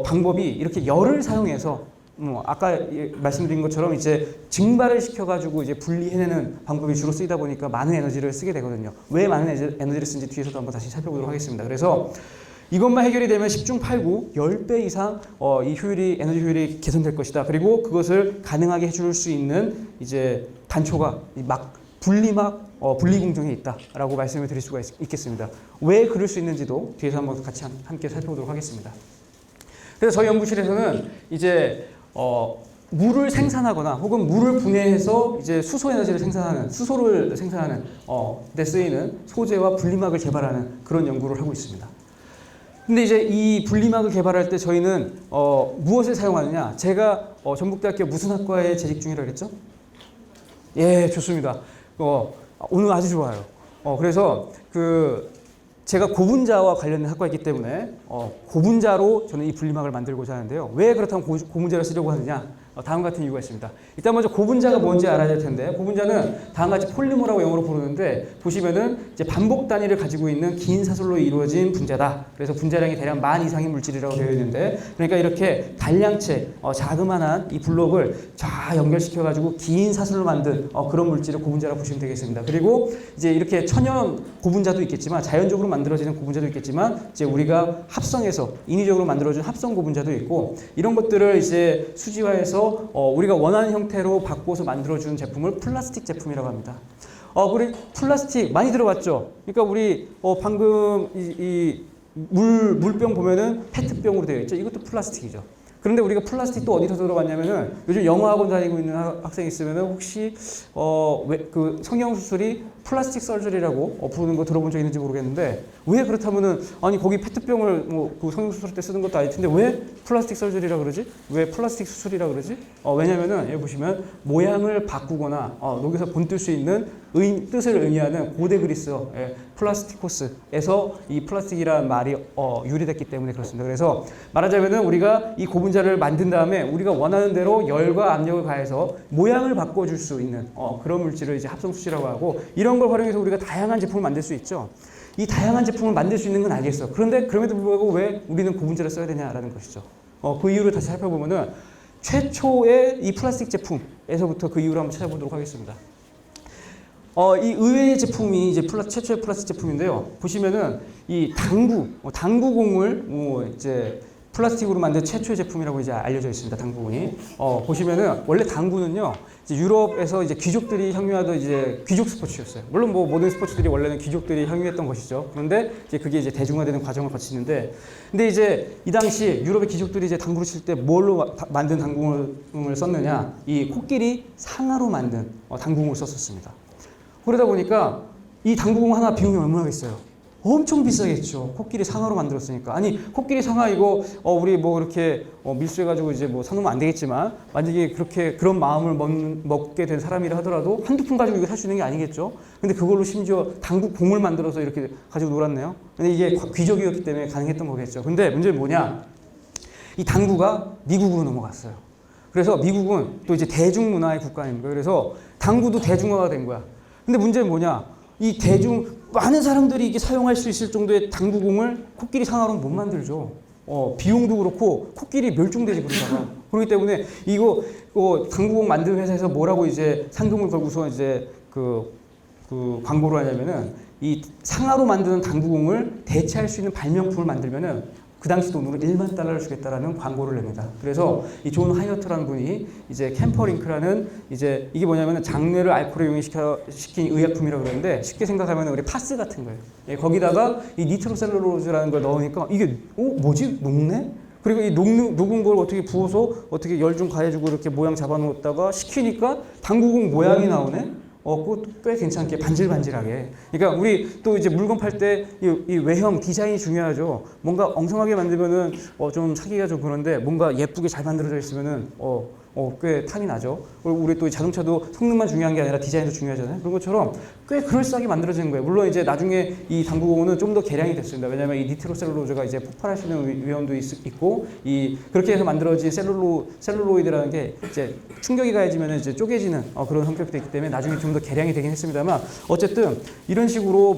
방법이 이렇게 열을 사용해서 아까 말씀드린 것처럼 이제 증발을 시켜가지고 이제 분리해내는 방법이 주로 쓰이다 보니까 많은 에너지를 쓰게 되거든요. 왜 많은 에너지를 쓰는지 뒤에서도 한번 다시 살펴보도록 하겠습니다. 그래서 이것만 해결이 되면 10중 8구 10배 이상 이 에너지 효율이 개선될 것이다. 그리고 그것을 가능하게 해줄 수 있는 이제 단초가 분리 공정에 있다라고 말씀을 드릴 수가 있겠습니다. 왜 그럴 수 있는지도 뒤에서 한번 같이 함께 살펴보도록 하겠습니다. 그래서 저희 연구실에서는 이제 물을 생산하거나 혹은 물을 분해해서 이제 수소를 생산하는 데 쓰이는 소재와 분리막을 개발하는 그런 연구를 하고 있습니다. 근데 이제 이 분리막을 개발할 때 저희는 무엇을 사용하느냐? 제가 전북대학교 무슨 학과에 재직 중이라고 했죠? 예, 좋습니다. 오늘 아주 좋아요. 그래서 제가 고분자와 관련된 학과이기 때문에 고분자로 저는 이 분리막을 만들고자 하는데요. 왜 그렇다면 고분자를 쓰려고 하느냐? 다음 같은 이유가 있습니다. 일단 먼저 고분자가 뭔지 알아야 될 텐데 고분자는 다음같이 폴리머라고 영어로 부르는데 보시면은 이제 반복 단위를 가지고 있는 긴 사슬로 이루어진 분자다. 그래서 분자량이 대략 10,000 이상의 물질이라고 되어 있는데 그러니까 이렇게 단량체 자그만한 이 블록을 쫙 연결시켜가지고 긴 사슬로 만든 그런 물질을 고분자라고 보시면 되겠습니다. 그리고 이제 이렇게 천연 고분자도 있겠지만 자연적으로 만들어지는 고분자도 있겠지만 이제 우리가 합성해서 인위적으로 만들어진 합성 고분자도 있고 이런 것들을 이제 수지화해서 우리가 원하는 형태로 바꿔서 만들어주는 제품을 플라스틱 제품이라고 합니다. 우리 플라스틱 많이 들어봤죠? 그러니까 우리 방금 이 물병 보면은 페트병으로 되어 있죠? 이것도 플라스틱이죠. 그런데 우리가 플라스틱 또 어디서 들어봤냐면은 요즘 영어학원 다니고 있는 학생이 있으면은 혹시 그 성형수술이 플라스틱 서저리라고 부르는 거 들어본 적 있는지 모르겠는데 왜 그렇다면은 아니 거기 페트병을 그 성형수술 때 쓰는 것도 아닐 텐데 왜 플라스틱 서저리라 그러지? 왜 플라스틱 수술이라 그러지? 왜냐면은 여기 보시면 모양을 바꾸거나 여기서 본뜰 수 있는 뜻을 의미하는 고대 그리스어 플라스티코스에서 이 플라스틱이라는 말이 유래됐기 때문에 그렇습니다. 그래서 말하자면은 우리가 이 고분자를 만든 다음에 우리가 원하는 대로 열과 압력을 가해서 모양을 바꿔줄 수 있는 그런 물질을 이제 합성수지라고 하고 이런 걸 활용해서 우리가 다양한 제품을 만들 수 있죠. 이 다양한 제품을 만들 수 있는 건 알겠어. 그런데 그럼에도 불구하고 왜 우리는 고분자를 써야 되냐라는 것이죠. 그 이유를 다시 살펴보면은 최초의 이 플라스틱 제품에서부터 그 이유를 한번 찾아보도록 하겠습니다. 이 의외의 제품이 이제 최초의 플라스틱 제품인데요. 보시면은 이 당구공을 이제 플라스틱으로 만든 최초의 제품이라고 이제 알려져 있습니다. 당구공이. 보시면은 원래 당구는요. 이제 유럽에서 이제 귀족들이 향유하던 이제 귀족 스포츠였어요. 물론 뭐 모든 스포츠들이 원래는 귀족들이 향유했던 것이죠. 그런데 이제 그게 이제 대중화되는 과정을 거치는데, 근데 이제 이 당시 유럽의 귀족들이 이제 당구를 칠 때 뭘로 만든 당구공을 썼느냐? 이 코끼리 상아로 만든 당구공을 썼었습니다. 그러다 보니까 이 당구공 하나 비용이 얼마나겠어요? 엄청 비싸겠죠. 코끼리 상아로 만들었으니까. 아니 코끼리 상아 이거 우리 뭐 이렇게 밀수해가지고 이제 뭐 사놓으면 안 되겠지만 만약에 그런 마음을 먹게 된 사람이라 하더라도 한두 푼 가지고 이거 살 수 있는 게 아니겠죠. 근데 그걸로 심지어 당구공을 만들어서 이렇게 가지고 놀았네요. 근데 이게 귀족이었기 때문에 가능했던 거겠죠. 근데 문제는 뭐냐? 이 당구가 미국으로 넘어갔어요. 그래서 미국은 또 이제 대중문화의 국가입니다. 그래서 당구도 대중화가 된 거야. 근데 문제는 뭐냐? 이 많은 사람들이 이게 사용할 수 있을 정도의 당구공을 코끼리 상하로는 못 만들죠. 비용도 그렇고 코끼리 멸종되지 그러다가. 그렇기 때문에 이거 당구공 만드는 회사에서 뭐라고 이제 상금을 걸고서 이제 그 광고를 하냐면은 이 상하로 만드는 당구공을 대체할 수 있는 발명품을 만들면은 그 당시 돈으로 1만 달러를 주겠다라는 광고를 냅니다. 그래서 이 존 하이어트라는 분이 이제 캠퍼링크라는 이제 이게 뭐냐면은 장내를 알코올에 용해시킨 의약품이라고 그러는데 쉽게 생각하면 우리 파스 같은 거예요. 예, 거기다가 이 니트로셀룰로즈라는 걸 넣으니까 이게 뭐지? 녹네? 그리고 이 녹은 걸 어떻게 부어서 어떻게 열 좀 가해주고 이렇게 모양 잡아놓았다가 식히니까 당구공 모양이 나오네? 그것도 꽤 괜찮게 반질반질하게. 그러니까 우리 또 이제 물건 팔 때 이 외형 디자인이 중요하죠. 뭔가 엉성하게 만들면은 좀 사기가 좀 그런데 뭔가 예쁘게 잘 만들어져 있으면은 꽤 탐이 나죠. 우리 또 자동차도 성능만 중요한 게 아니라 디자인도 중요하잖아요. 그런 것처럼 꽤 그럴싸하게 만들어지는 거예요. 물론 이제 나중에 이 당구공은 좀 더 개량이 됐습니다. 왜냐하면 이 니트로셀룰로즈가 이제 폭발할 수 있는 위험도 있고 그렇게 해서 만들어진 셀룰로이드라는 게 이제 충격이 가해지면 이제 쪼개지는 그런 성격도 있기 때문에 나중에 좀 더 개량이 되긴 했습니다만 어쨌든 이런 식으로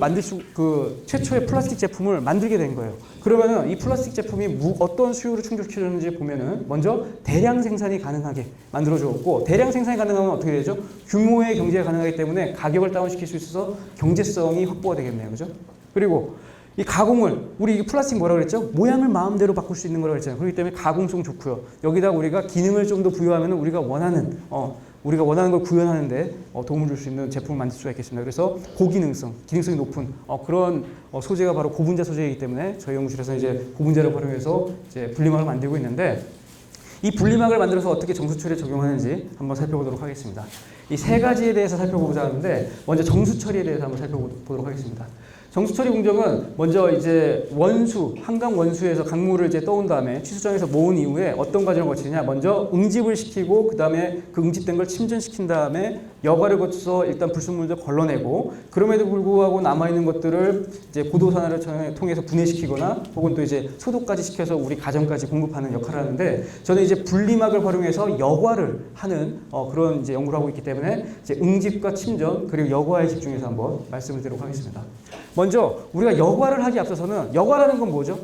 최초의 플라스틱 제품을 만들게 된 거예요. 그러면은 이 플라스틱 제품이 어떤 수요를 충족시켰는지 보면은 먼저 대량 생산이 가능하게 만들어주었고 대량 생산이 가능하면 어떻게 되죠? 규모의 경제가 가능하기 때문에 가격을 다운시킬 수 있어서 경제성이 확보가 되겠네요. 그죠? 그리고 이 가공을 우리 이 플라스틱 뭐라 그랬죠? 모양을 마음대로 바꿀 수 있는 거라고 했잖아요. 그렇기 때문에 가공성 좋고요. 여기다 우리가 기능을 좀 더 부여하면 우리가 원하는 걸 구현하는데 도움을 줄 수 있는 제품을 만들 수가 있겠습니다. 그래서 고기능성, 기능성이 높은 그런 소재가 바로 고분자 소재이기 때문에 저희 연구실에서 이제 고분자를 활용해서 이제 분리막을 만들고 있는데 이 분리막을 만들어서 어떻게 정수 처리에 적용하는지 한번 살펴보도록 하겠습니다. 이 세 가지에 대해서 살펴보고자 하는데 먼저 정수 처리에 대해서 한번 살펴보도록 하겠습니다. 정수 처리 공정은 먼저 이제 한강 원수에서 강물을 이제 떠온 다음에 취수정에서 모은 이후에 어떤 과정을 거치냐? 먼저 응집을 시키고 그 다음에 그 응집된 걸 침전시킨 다음에 여과를 거쳐서 일단 불순물을 걸러내고 그럼에도 불구하고 남아 있는 것들을 이제 고도산화를 통해서 분해시키거나 혹은 또 이제 소독까지 시켜서 우리 가정까지 공급하는 역할을 하는데 저는 이제 분리막을 활용해서 여과를 하는 그런 이제 연구를 하고 있기 때문에 이제 응집과 침전 그리고 여과에 집중해서 한번 말씀을 드리도록 하겠습니다. 먼저 우리가 여과를 하기 앞서서는 여과라는 건 뭐죠?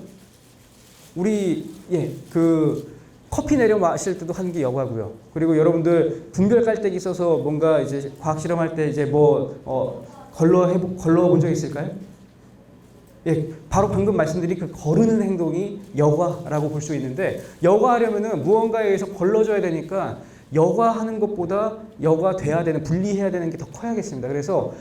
우리 커피 내려 마실 때도 하는 게 여과고요. 그리고 여러분들 분별 깔때기 써서 뭔가 이제 과학 실험할 때 이제 걸러 본 적 있을까요? 예, 바로 방금 말씀드린 그 거르는 행동이 여과라고 볼 수 있는데 여과하려면은 무언가에 의해서 걸러져야 되니까 여과하는 것보다 여과돼야 되는 분리해야 되는 게 더 커야겠습니다. 그래서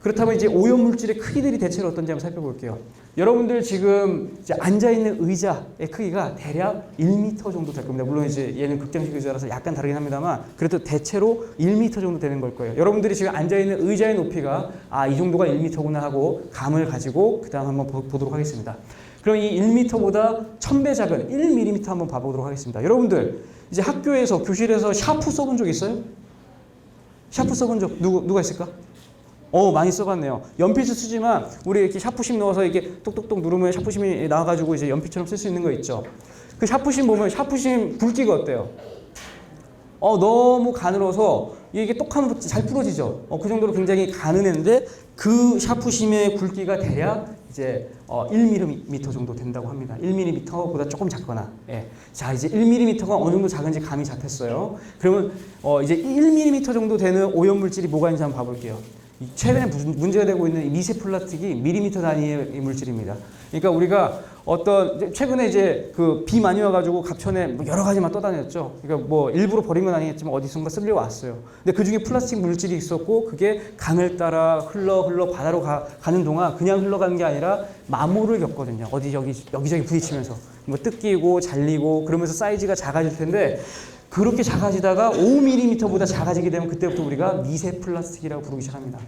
그렇다면 이제 오염물질의 크기들이 대체로 어떤지 한번 살펴볼게요. 여러분들 지금 이제 앉아있는 의자의 크기가 대략 1m 정도 될 겁니다. 물론 이제 얘는 극장식 의자라서 약간 다르긴 합니다만 그래도 대체로 1m 정도 되는 걸 거예요. 여러분들이 지금 앉아있는 의자의 높이가 이 정도가 1m구나 하고 감을 가지고 그 다음 한번 보도록 하겠습니다. 그럼 이 1m보다 1000배 작은 1mm 한번 봐보도록 하겠습니다. 여러분들 이제 학교에서 교실에서 샤프 써본 적 있어요? 샤프 써본 적 누가 있을까? 많이 써봤네요. 연필도 쓰지만 우리 이렇게 샤프심 넣어서 이렇게 똑똑똑 누르면 샤프심이 나와가지고 이제 연필처럼 쓸 수 있는 거 있죠. 그 샤프심 보면 샤프심 굵기가 어때요? 너무 가늘어서 이게 똑하면 잘 부러지죠. 그 정도로 굉장히 가늘는데 그 샤프심의 굵기가 대략 이제 1mm 정도 된다고 합니다. 1mm보다 조금 작거나. 예. 자, 이제 1mm가 어느 정도 작은지 감이 잡혔어요. 그러면 이제 1mm 정도 되는 오염물질이 뭐가 있는지 한번 봐볼게요. 최근에 문제가 되고 있는 이 미세 플라스틱이 밀리미터 단위의 물질입니다. 그러니까 우리가 최근에 이제 그 비 많이 와가지고 갑천에 여러 가지만 떠다녔죠. 그러니까 일부러 버린 건 아니겠지만 어디선가 쓸려왔어요. 근데 그 중에 플라스틱 물질이 있었고 그게 강을 따라 흘러 바다로 가는 동안 그냥 흘러가는 게 아니라 마모를 겪거든요. 여기저기 부딪히면서 뜯기고 잘리고 그러면서 사이즈가 작아질 텐데 그렇게 작아지다가 5mm보다 작아지게 되면 그때부터 우리가 미세 플라스틱이라고 부르기 시작합니다.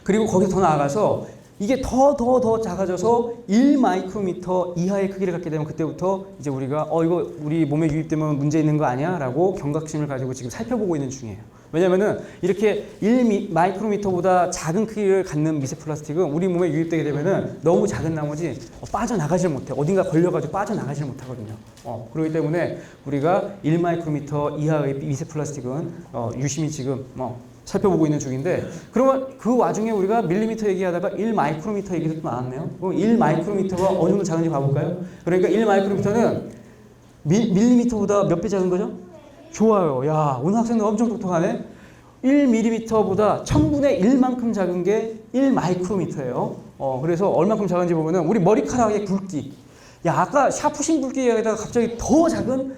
그리고 거기서 더 나아가서 이게 더 작아져서 1마이크로미터 이하의 크기를 갖게 되면 그때부터 이제 우리가 이거 우리 몸에 유입되면 문제 있는 거 아니야? 라고 경각심을 가지고 지금 살펴보고 있는 중이에요. 왜냐면은 이렇게 1마이크로미터보다 작은 크기를 갖는 미세 플라스틱은 우리 몸에 유입되게 되면은 너무 작은 나머지 빠져나가지를 못해. 어딘가 걸려가지고 빠져나가지를 못하거든요. 그렇기 때문에 우리가 1마이크로미터 이하의 미세 플라스틱은 유심히 지금 살펴보고 있는 중인데 그러면 그 와중에 우리가 밀리미터 얘기하다가 1 마이크로미터 얘기도 나왔네요. 그럼 1 마이크로미터가 어느 정도 작은지 봐볼까요? 그러니까 1 마이크로미터는 밀리미터보다 몇 배 작은 거죠? 좋아요. 야, 오늘 학생들 엄청 똑똑하네. 1mm보다 1000분의 1만큼 작은 게 1 마이크로미터예요. 그래서 얼만큼 작은지 보면은 우리 머리카락의 굵기. 야, 아까 샤프신 굵기 얘기하다가 갑자기 더 작은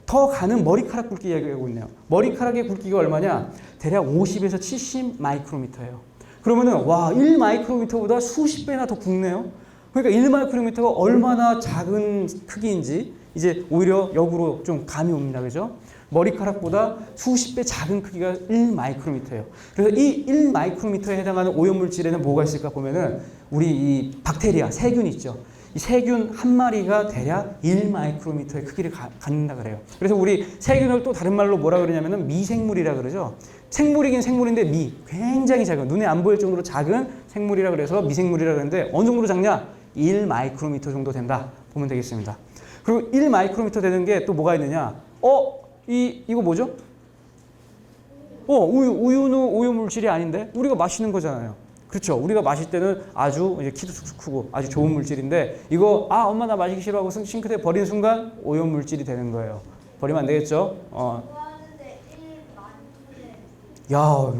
더 가는 머리카락 굵기 얘기하고 있네요. 머리카락의 굵기가 얼마냐? 대략 50에서 70 마이크로미터예요. 그러면은 와, 1 마이크로미터보다 수십 배나 더 굵네요. 그러니까 1 마이크로미터가 얼마나 작은 크기인지 이제 오히려 역으로 좀 감이 옵니다. 그죠? 머리카락보다 수십 배 작은 크기가 1 마이크로미터예요. 그래서 이 1 마이크로미터에 해당하는 오염물질에는 뭐가 있을까 보면은 우리 이 박테리아, 세균 있죠. 이 세균 한 마리가 대략 1 마이크로미터의 크기를 갖는다 그래요. 그래서 우리 세균을 또 다른 말로 뭐라 그러냐면은 미생물이라 그러죠. 생물이긴 생물인데 굉장히 작은, 눈에 안 보일 정도로 작은 생물이라 그래서 미생물이라 그러는데 어느 정도로 작냐? 1 마이크로미터 정도 된다 보면 되겠습니다. 그리고 1 마이크로미터 되는 게 또 뭐가 있느냐? 이거 뭐죠? 우유는 오염물질이 아닌데 우리가 마시는 거잖아요. 그렇죠. 우리가 마실 때는 아주 이제 키도 쑥쑥 크고 아주 좋은 물질인데 이거 엄마 나 마시기 싫어하고 싱크대에 버리는 순간 오염물질이 되는 거예요. 버리면 안 되겠죠? 야,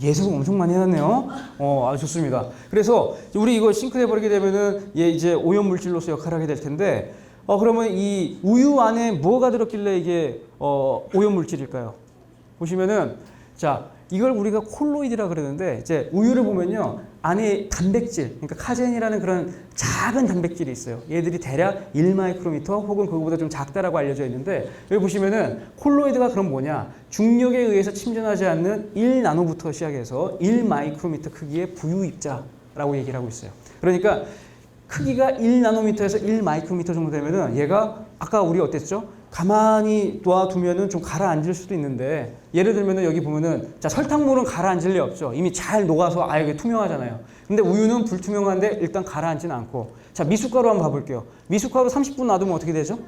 예습 엄청 많이 해놨네요. 아주 좋습니다. 그래서 우리 이거 싱크대에 버리게 되면은 얘 이제 오염물질로서 역할을 하게 될 텐데 그러면 이 우유 안에 뭐가 들었길래 이게 오염물질일까요? 보시면은 자, 이걸 우리가 콜로이드라 그러는데 이제 우유를 보면요 안에 단백질, 그러니까 카제인이라는 그런 작은 단백질이 있어요. 얘들이 대략 1 마이크로미터 혹은 그거보다 좀 작다라고 알려져 있는데 여기 보시면은 콜로이드가 그럼 뭐냐? 중력에 의해서 침전하지 않는 1 나노부터 시작해서 1 마이크로미터 크기의 부유 입자라고 얘기를 하고 있어요. 그러니까 크기가 1 나노미터에서 1 마이크로미터 정도 되면은 얘가 아까 우리 어땠죠? 가만히 놔두면은 좀 가라앉을 수도 있는데 예를 들면은 여기 보면은 자 설탕물은 가라앉을 리 없죠. 이미 잘 녹아서 이게 투명하잖아요. 근데 우유는 불투명한데 일단 가라앉지는 않고 자 미숫가루 한번 봐볼게요. 미숫가루 30분 놔두면 어떻게 되죠?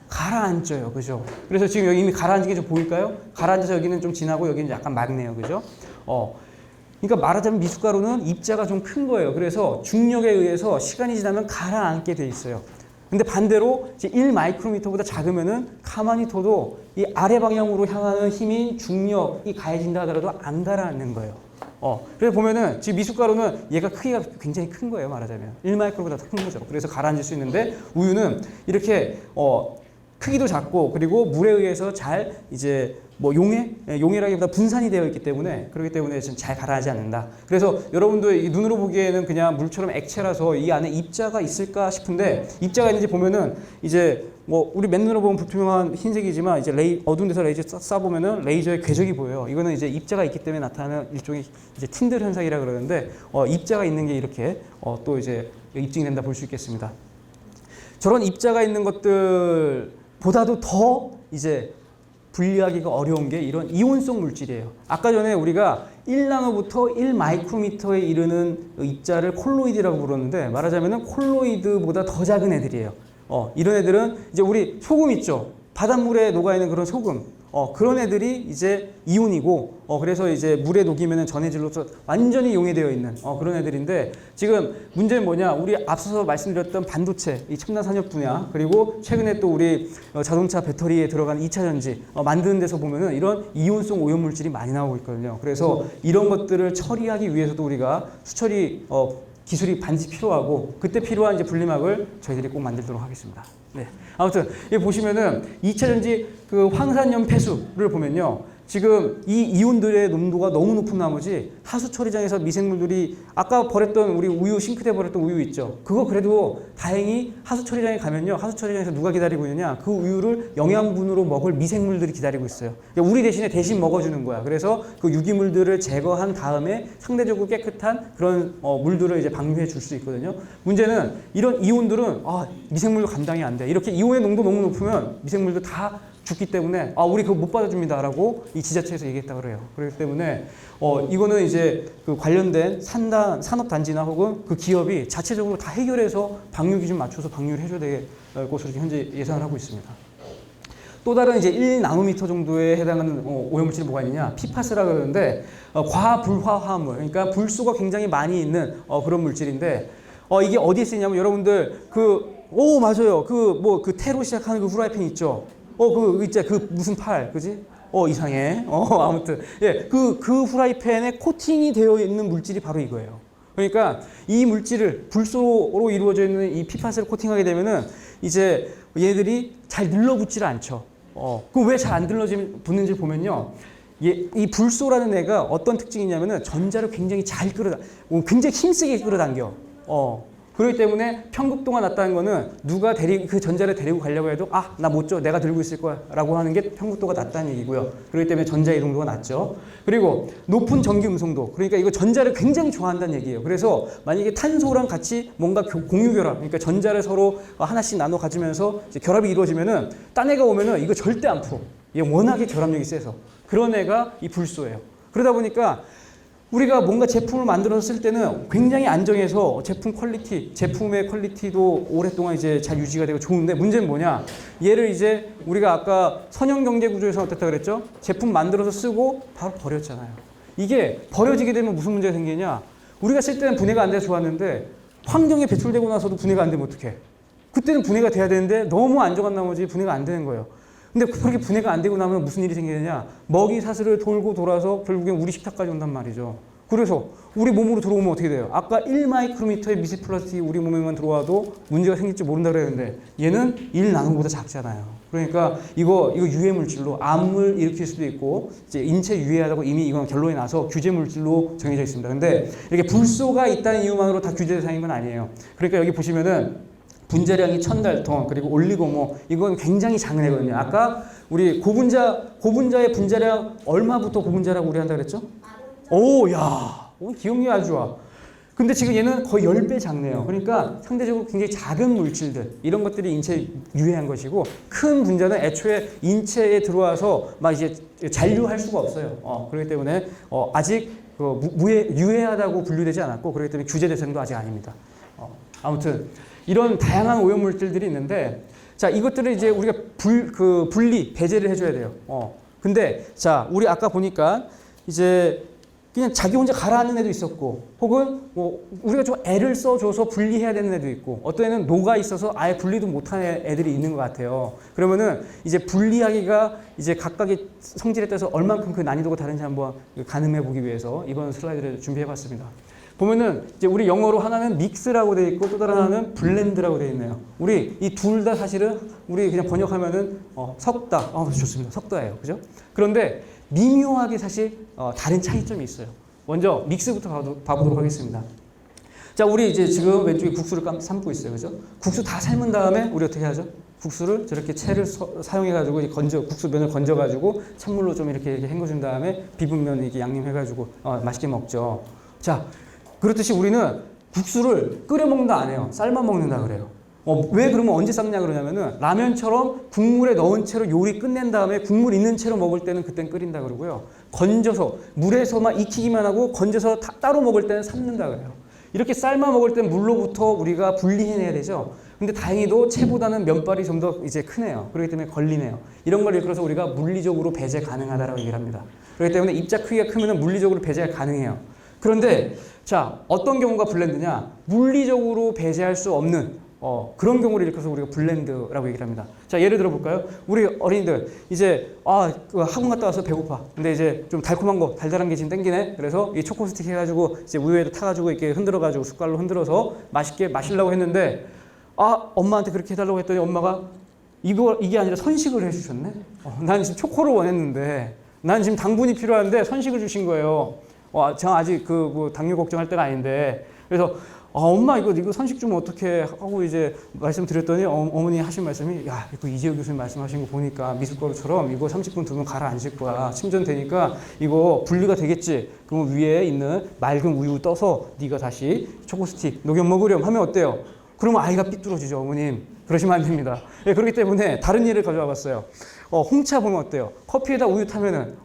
가라앉아요. 그죠? 그래서 지금 여기 이미 가라앉은 게 좀 보일까요? 가라앉아서 여기는 좀 진하고 여기는 약간 맑네요. 그죠? 그러니까 말하자면 미숫가루는 입자가 좀 큰 거예요. 그래서 중력에 의해서 시간이 지나면 가라앉게 돼 있어요. 근데 반대로 이제 1 마이크로미터보다 작으면은 가만히 둬도 이 아래 방향으로 향하는 힘인 중력이 가해진다 하더라도 안 가라앉는 거예요. 그래서 보면은 지금 미숫가루는 얘가 크기가 굉장히 큰 거예요. 말하자면 1 마이크로보다 더 큰 거죠. 그래서 가라앉을 수 있는데 우유는 이렇게 크기도 작고 그리고 물에 의해서 잘 이제 용해라기보다 분산이 되어 있기 때문에 그렇기 때문에 잘 가라앉지 않는다. 그래서 여러분도 눈으로 보기에는 그냥 물처럼 액체라서 이 안에 입자가 있을까 싶은데 입자가 있는지 보면은 이제 우리 맨눈으로 보면 불투명한 흰색이지만 이제 어두운 데서 레이저 쏴보면은 레이저의 궤적이 보여요. 이거는 이제 입자가 있기 때문에 나타나는 일종의 이제 틴들 현상이라 그러는데 입자가 있는 게 이렇게 또 이제 입증이 된다 볼 수 있겠습니다. 저런 입자가 있는 것들보다도 더 이제 분리하기가 어려운 게 이런 이온성 물질이에요. 아까 전에 우리가 1나노부터 1 마이크로미터에 이르는 입자를 콜로이드라고 부르는데 말하자면은 콜로이드보다 더 작은 애들이에요. 이런 애들은 이제 우리 소금 있죠. 바닷물에 녹아있는 그런 소금. 그런 애들이 이제 이온이고 그래서 이제 물에 녹이면 전해질로서 완전히 용해되어 있는 그런 애들인데 지금 문제는 뭐냐? 우리 앞서서 말씀드렸던 반도체, 이 첨단 산업 분야 그리고 최근에 또 우리 자동차 배터리에 들어간 2차 전지 만드는 데서 보면은 이런 이온성 오염물질이 많이 나오고 있거든요. 그래서 이런 것들을 처리하기 위해서도 우리가 수처리 기술이 반드시 필요하고 그때 필요한 이제 분리막을 저희들이 꼭 만들도록 하겠습니다. 네. 아무튼 여기 보시면은 2차 전지 그 황산염 폐수를 보면요. 지금 이 이온들의 농도가 너무 높은 나머지 하수 처리장에서 미생물들이 아까 버렸던 우리 우유 싱크대에 버렸던 우유 있죠. 그거 그래도 다행히 하수 처리장에 가면요. 하수 처리장에서 누가 기다리고 있느냐? 그 우유를 영양분으로 먹을 미생물들이 기다리고 있어요. 우리 대신 먹어주는 거야. 그래서 그 유기물들을 제거한 다음에 상대적으로 깨끗한 그런 물들을 이제 방류해 줄 수 있거든요. 문제는 이런 이온들은 미생물도 감당이 안 돼. 이렇게 이온의 농도 너무 높으면 미생물도 다 죽기 때문에 우리 그거 못 받아줍니다라고 이 지자체에서 얘기했다 그래요. 그렇기 때문에 이거는 이제 그 관련된 산업단지나 혹은 그 기업이 자체적으로 다 해결해서 방류 기준 맞춰서 방류를 해줘야 될 것으로 현재 예상을 하고 있습니다. 또 다른 이제 1나노미터 정도에 해당하는 오염물질이 뭐가 있느냐? PFAS라고 그러는데 과불화 화합물, 그러니까 불소가 굉장히 많이 있는 그런 물질인데 이게 어디에 쓰이냐면 여러분들 맞아요. 그 태로 시작하는 그 후라이팬 있죠? 그 무슨 팔, 그지? 이상해. 아무튼 예, 그 후라이팬에 코팅이 되어 있는 물질이 바로 이거예요. 그러니까 이 물질을 불소로 이루어져 있는 이 PFAS를 코팅하게 되면은 이제 얘들이 잘 눌러붙지를 않죠. 그럼 왜 잘 안 붙는지 보면요. 이 불소라는 애가 어떤 특징이 있냐면은 전자를 굉장히 굉장히 힘세게 끌어당겨. 그렇기 때문에 편극도가 낮다는 거는 누가 그 전자를 데리고 가려고 해도 나 못 줘. 내가 들고 있을 거야. 라고 하는 게 편극도가 낮다는 얘기고요. 그렇기 때문에 전자 이동도가 낮죠. 그리고 높은 전기 음성도. 그러니까 이거 전자를 굉장히 좋아한다는 얘기예요. 그래서 만약에 탄소랑 같이 뭔가 공유 결합, 그러니까 전자를 서로 하나씩 나눠 가지면서 이제 결합이 이루어지면은 딴 애가 오면은 이거 절대 안 풀어. 얘 워낙에 결합력이 세서. 그런 애가 이 불소예요. 그러다 보니까 우리가 뭔가 제품을 만들어서 쓸 때는 굉장히 안정해서 제품의 퀄리티도 오랫동안 이제 잘 유지가 되고 좋은데 문제는 뭐냐? 얘를 이제 우리가 아까 선형 경제 구조에서 어떻다 그랬죠? 제품 만들어서 쓰고 바로 버렸잖아요. 이게 버려지게 되면 무슨 문제가 생기냐? 우리가 쓸 때는 분해가 안 돼서 좋았는데 환경에 배출되고 나서도 분해가 안 되면 어떡해? 그때는 분해가 돼야 되는데 너무 안정한 나머지 분해가 안 되는 거예요. 근데 그렇게 분해가 안 되고 나면 무슨 일이 생기느냐? 먹이 사슬을 돌고 돌아서 결국엔 우리 식탁까지 온단 말이죠. 그래서 우리 몸으로 들어오면 어떻게 돼요? 아까 1마이크로미터의 미세 플라스틱이 우리 몸에만 들어와도 문제가 생길지 모른다 그랬는데 얘는 1나노보다 작잖아요. 그러니까 이거 유해 물질로 암을 일으킬 수도 있고 이제 인체 유해하다고 이미 이건 결론이 나서 규제 물질로 정해져 있습니다. 근데 이렇게 불소가 있다는 이유만으로 다 규제 대상인 건 아니에요. 그러니까 여기 보시면은 분자량이 1000달톤 그리고 올리고모 이건 굉장히 작은 애거든요. 아까 우리 고분자의 분자량 얼마부터 고분자라고 우리 한다 그랬죠? 기억력이 아주 좋아. 근데 지금 얘는 거의 10배 작네요. 그러니까 상대적으로 굉장히 작은 물질들 이런 것들이 인체에 유해한 것이고 큰 분자는 애초에 인체에 들어와서 막 이제 잔류할 수가 없어요. 그렇기 때문에 아직 유해하다고 분류되지 않았고 그렇기 때문에 규제 대상도 아직 아닙니다. 아무튼 이런 다양한 오염물질들이 있는데 자 이것들을 이제 우리가 배제를 해줘야 돼요. 근데 자 우리 아까 보니까 이제 그냥 자기 혼자 가라앉는 애도 있었고 혹은 우리가 좀 애를 써줘서 분리해야 되는 애도 있고 어떤 애는 녹아 있어서 아예 분리도 못하는 애들이 있는 것 같아요. 그러면은 이제 분리하기가 이제 각각의 성질에 따라서 얼만큼 그 난이도가 다른지 한번 가늠해 보기 위해서 이번 슬라이드를 준비해 봤습니다. 보면은 이제 우리 영어로 하나는 믹스라고 되어 있고 또 다른 하나는 블렌드라고 되어 있네요. 우리 이 둘 다 사실은 우리 그냥 번역하면은 섞다. 좋습니다. 섞다예요. 그죠? 그런데 미묘하게 사실 다른 차이점이 있어요. 먼저 믹스부터 봐보도록 하겠습니다. 자, 우리 이제 지금 왼쪽에 국수를 삶고 있어요. 그죠? 국수 다 삶은 다음에 우리 어떻게 하죠? 국수를 저렇게 채를 사용해가지고 국수면을 건져가지고 찬물로 좀 이렇게 헹궈준 다음에 비빔면 이렇게 양념해가지고 맛있게 먹죠. 자, 그렇듯이 우리는 국수를 끓여 먹는다 안 해요. 삶아 먹는다 그래요. 왜 그러면 언제 삶냐 그러냐면은 라면처럼 국물에 넣은 채로 요리 끝낸 다음에 국물 있는 채로 먹을 때는 그땐 끓인다 그러고요. 건져서 물에서만 익히기만 하고 건져서 따로 먹을 때는 삶는다 그래요. 이렇게 삶아 먹을 때는 물로부터 우리가 분리해내야 되죠. 근데 다행히도 채보다는 면발이 좀 더 이제 크네요. 그렇기 때문에 걸리네요. 이런 걸 일컬어서 우리가 물리적으로 배제 가능하다라고 얘기를 합니다. 그렇기 때문에 입자 크기가 크면은 물리적으로 배제가 가능해요. 그런데 자 어떤 경우가 블렌드냐? 물리적으로 배제할 수 없는 그런 경우를 일컬어서 우리가 블렌드라고 얘기를 합니다. 자 예를 들어 볼까요? 우리 어린이들 이제 학원 갔다 와서 배고파. 근데 이제 좀 달콤한 거, 달달한 게 지금 땡기네. 그래서 이 초코 스틱 해가지고 이제 우유에다 타가지고 이렇게 흔들어가지고 숟갈로 흔들어서 맛있게 마시려고 했는데 엄마한테 그렇게 해달라고 했더니 엄마가 이게 아니라 선식을 해주셨네. 난 지금 초코를 원했는데 난 지금 당분이 필요한데 선식을 주신 거예요. 제가 아직 당뇨 걱정할 때가 아닌데 그래서 엄마 이거 선식 주면 어떻게 하고 이제 말씀드렸더니 어머니 하신 말씀이 야 이거 이재호 교수님 말씀하신 거 보니까 미숫가루처럼 이거 30분 두면 가라앉을 거야. 침전되니까 이거 분리가 되겠지. 그럼 위에 있는 맑은 우유 떠서 네가 다시 초코스틱 녹여 먹으렴 하면 어때요? 그러면 아이가 삐뚤어지죠. 어머님 그러시면 안 됩니다. 네, 그렇기 때문에 다른 예를 가져와 봤어요. 홍차 보면 어때요? 커피에다 우유 타면은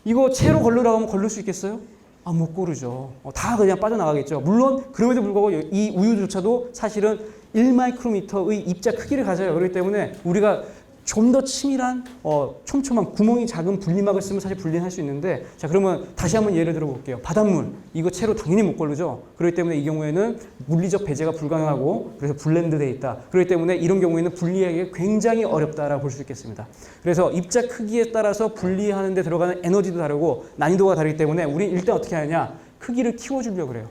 이거 채로 걸르라고 하면 걸릴 수 있겠어요? 못 고르죠. 다 그냥 빠져나가겠죠. 물론 그럼에도 불구하고 이 우유조차도 사실은 1마이크로미터의 입자 크기를 가져요. 그렇기 때문에 우리가 좀 더 치밀한 촘촘한 구멍이 작은 분리막을 쓰면 사실 분리할 수 있는데, 자 그러면 다시 한번 예를 들어 볼게요. 바닷물 이거 채로 당연히 못 걸르죠. 그렇기 때문에 이 경우에는 물리적 배제가 불가능하고 그래서 블렌드돼 있다. 그렇기 때문에 이런 경우에는 분리하기 굉장히 어렵다라고 볼 수 있겠습니다. 그래서 입자 크기에 따라서 분리하는 데 들어가는 에너지도 다르고 난이도가 다르기 때문에 우리 일단 어떻게 하느냐, 크기를 키워주려고 그래요.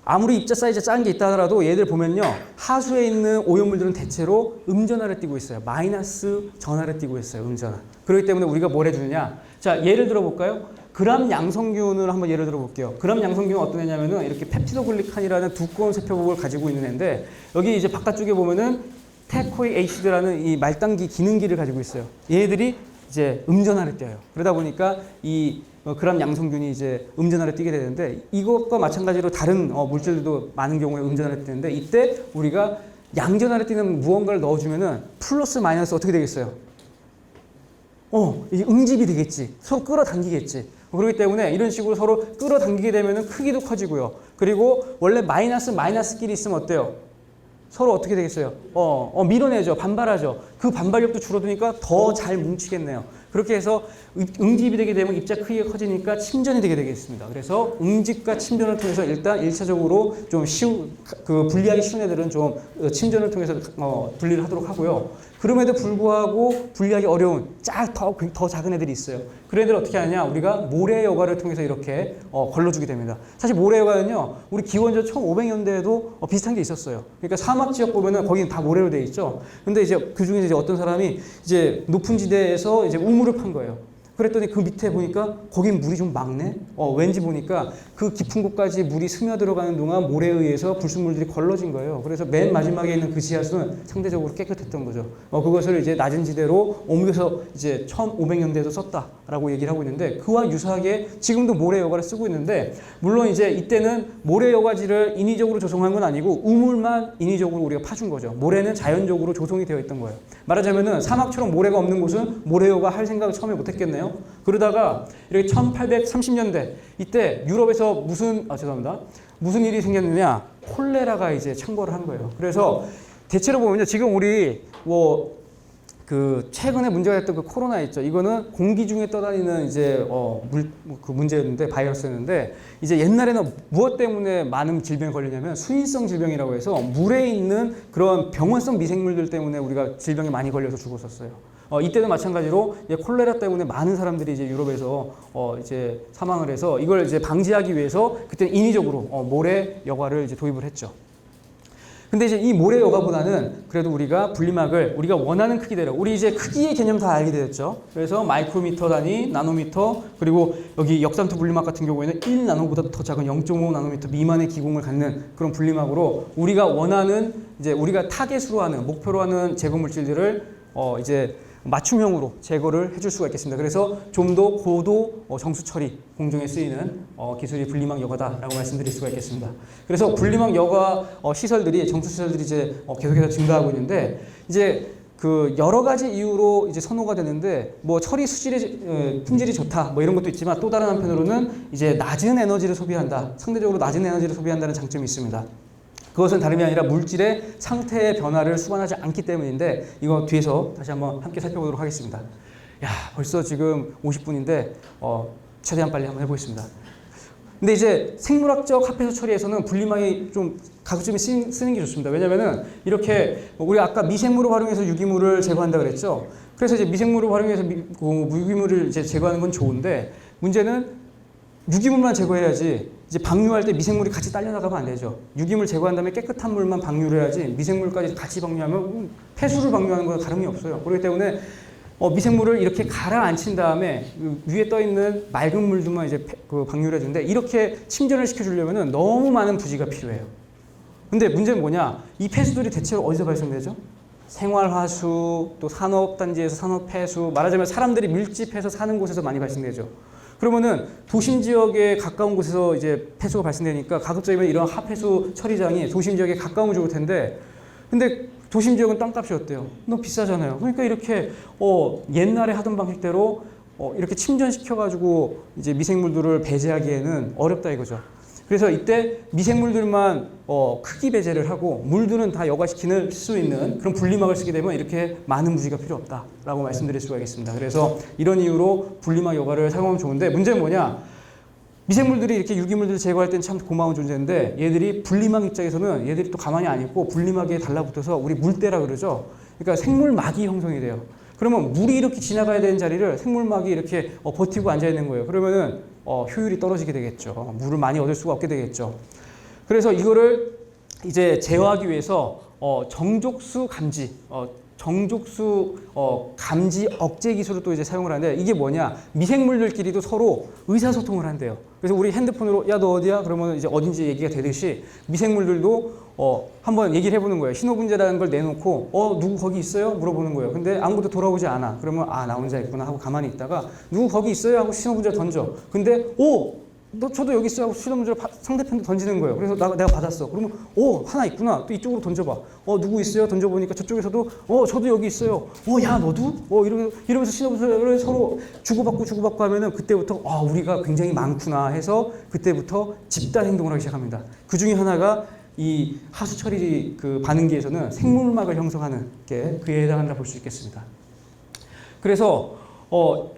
아무리 입자 사이즈 작은 게 있다 하더라도 얘들 보면요, 하수에 있는 오염물들은 대체로 음전하를 띠고 있어요. 마이너스 전하를 띠고 있어요. 음전하. 그렇기 때문에 우리가 뭘 해주느냐, 자 예를 들어 볼까요? 그람 양성균을 한번 예를 들어 볼게요. 그람 양성균은 어떤 애냐면은 이렇게 펩티도글리칸이라는 두꺼운 세포국을 가지고 있는 애인데, 여기 이제 바깥쪽에 보면은 테코이 에이시드라는 이 말당기 기능기를 가지고 있어요. 얘네들이 이제 음전하를 띄어요. 그러다 보니까 이 그람 양성균이 이제 음전하를 띄게 되는데, 이것과 마찬가지로 다른 물질들도 많은 경우에 음전하를 띄는데, 이때 우리가 양전하를 띄는 무언가를 넣어주면은 플러스 마이너스 어떻게 되겠어요? 이게 응집이 되겠지. 서로 끌어당기겠지. 그렇기 때문에 이런 식으로 서로 끌어당기게 되면은 크기도 커지고요. 그리고 원래 마이너스끼리 있으면 어때요? 서로 어떻게 되겠어요? 밀어내죠. 반발하죠. 그 반발력도 줄어드니까 더 잘 뭉치겠네요. 그렇게 해서 응집이 되게 되면 입자 크기가 커지니까 침전이 되게 되겠습니다. 그래서 응집과 침전을 통해서 일단 1차적으로 좀 분리하기 쉬운 애들은 좀 침전을 통해서 분리를 하도록 하고요. 그럼에도 불구하고 분리하기 어려운 더 작은 애들이 있어요. 그런 애들 어떻게 하느냐, 우리가 모래 여과를 통해서 이렇게 걸러주게 됩니다. 사실 모래 여과는요, 우리 기원전 1500년대에도 비슷한 게 있었어요. 그러니까 사막 지역 보면은 거기는 다 모래로 되어 있죠. 근데 이제 그 중에 이제 어떤 사람이 이제 높은 지대에서 이제 우물을 판 거예요. 그랬더니 그 밑에 보니까 거긴 물이 좀 막네? 왠지 보니까 그 깊은 곳까지 물이 스며들어가는 동안 모래에 의해서 불순물들이 걸러진 거예요. 그래서 맨 마지막에 있는 그 지하수는 상대적으로 깨끗했던 거죠. 그것을 이제 낮은 지대로 옮겨서 이제 1500년대에도 썼다라고 얘기를 하고 있는데, 그와 유사하게 지금도 모래 여과를 쓰고 있는데, 물론 이제 이때는 모래 여과지를 인위적으로 조성한 건 아니고 우물만 인위적으로 우리가 파준 거죠. 모래는 자연적으로 조성이 되어 있던 거예요. 말하자면은 사막처럼 모래가 없는 곳은 모래 여과 할 생각을 처음에 못 했겠네요. 그러다가 이렇게 1830년대 이때 유럽에서 무슨 일이 생겼느냐, 콜레라가 이제 창궐을 한 거예요. 그래서 대체로 보면요, 지금 우리 최근에 문제가 됐던 그 코로나 있죠. 이거는 공기 중에 떠다니는 이제 그 문제였는데, 바이러스였는데, 이제 옛날에는 무엇 때문에 많은 질병에 걸리냐면 수인성 질병이라고 해서 물에 있는 그런 병원성 미생물들 때문에 우리가 질병에 많이 걸려서 죽었었어요. 이때도 마찬가지로 콜레라 때문에 많은 사람들이 이제 유럽에서 이제 사망을 해서, 이걸 이제 방지하기 위해서 그때는 인위적으로 모래 여과를 이제 도입을 했죠. 근데 이제 이 모래 여과보다는 그래도 우리가 분리막을 우리가 원하는 크기대로, 우리 이제 크기의 개념 다 알게 되었죠. 그래서 마이크로미터 단위, 나노미터, 그리고 여기 역삼투 분리막 같은 경우에는 1나노보다 더 작은 0.5나노미터 미만의 기공을 갖는 그런 분리막으로 우리가 원하는, 이제 우리가 타겟으로 하는, 목표로 하는 제거 물질들을 이제 맞춤형으로 제거를 해줄 수가 있겠습니다. 그래서 좀 더 고도 정수 처리 공정에 쓰이는 기술이 분리막 여과다라고 말씀드릴 수가 있겠습니다. 그래서 분리막 여과 시설들이, 정수 시설들이 이제 계속해서 증가하고 있는데, 이제 그 여러 가지 이유로 이제 선호가 되는데, 뭐 처리 수질이 품질이 좋다 뭐 이런 것도 있지만, 또 다른 한편으로는 이제 낮은 에너지를 소비한다, 상대적으로 낮은 에너지를 소비한다는 장점이 있습니다. 그것은 다름이 아니라 물질의 상태의 변화를 수반하지 않기 때문인데, 이거 뒤에서 다시 한번 함께 살펴보도록 하겠습니다. 벌써 지금 50분인데 최대한 빨리 한번 해보겠습니다. 근데 이제 생물학적 합해서 처리에서는 분리막이 좀 가급적이면 쓰는 게 좋습니다. 왜냐면은 이렇게 우리 아까 미생물을 활용해서 유기물을 제거한다 그랬죠. 그래서 이제 미생물을 활용해서 유기물을 이제 제거하는 건 좋은데, 문제는 유기물만 제거해야지 이제 방류할 때 미생물이 같이 딸려나가면 안 되죠. 유기물 제거한 다음에 깨끗한 물만 방류를 해야지, 미생물까지 같이 방류하면 폐수를 방류하는 거랑 다름이 없어요. 그렇기 때문에 미생물을 이렇게 가라앉힌 다음에 위에 떠 있는 맑은 물들만 이제 방류를 해주는데, 이렇게 침전을 시켜주려면 너무 많은 부지가 필요해요. 근데 문제는 뭐냐? 이 폐수들이 대체로 어디서 발생되죠? 생활화수, 또 산업단지에서 산업폐수, 말하자면 사람들이 밀집해서 사는 곳에서 많이 발생되죠. 그러면은 도심 지역에 가까운 곳에서 이제 폐수가 발생되니까 가급적이면 이런 하폐수 처리장이 도심 지역에 가까우면 좋을 텐데, 근데 도심 지역은 땅값이 어때요? 너무 비싸잖아요. 그러니까 이렇게 옛날에 하던 방식대로 이렇게 침전시켜가지고 이제 미생물들을 배제하기에는 어렵다 이거죠. 그래서 이때 미생물들만 크기 배제를 하고 물들은 다 여과시킬 수 있는 그런 분리막을 쓰게 되면 이렇게 많은 무지가 필요 없다라고 말씀드릴 수가 있겠습니다. 그래서 이런 이유로 분리막 여과를 사용하면 좋은데 문제는 뭐냐? 미생물들이 이렇게 유기물들을 제거할 때는 참 고마운 존재인데 얘들이 분리막 입장에서는 얘들이 또 가만히 안 있고 분리막에 달라붙어서 우리 물때라 그러죠. 그러니까 생물막이 형성이 돼요. 그러면 물이 이렇게 지나가야 되는 자리를 생물막이 이렇게 버티고 앉아 있는 거예요. 그러면은 효율이 떨어지게 되겠죠. 물을 많이 얻을 수가 없게 되겠죠. 그래서 이거를 이제 제어하기 위해서 정족수 감지, 정족수 감지 억제 기술을 또 이제 사용을 하는데 이게 뭐냐? 미생물들끼리도 서로 의사소통을 한대요. 그래서 우리 핸드폰으로 야 너 어디야? 그러면 이제 어딘지 얘기가 되듯이 미생물들도 한번 얘기를 해보는 거예요. 신호분자라는 걸 내놓고 누구 거기 있어요? 물어보는 거예요. 근데 아무것도 돌아오지 않아. 그러면 나 혼자 있구나 하고 가만히 있다가 누구 거기 있어요? 하고 신호분자를 던져. 근데 저도 여기 있어요 하고 신호문제를 상대편도 던지는 거예요. 그래서 내가 받았어. 그러면 하나 있구나. 또 이쪽으로 던져봐. 누구 있어요? 던져보니까 저쪽에서도 저도 여기 있어요. 야 너도? 이러면서 신호문제를 서로 주고받고 하면은 그때부터 우리가 굉장히 많구나 해서 그때부터 집단 행동을 하기 시작합니다. 그 중에 하나가 이 하수 처리 그 반응기에서는 생물막을 형성하는 게 그에 해당한다 볼 수 있겠습니다. 그래서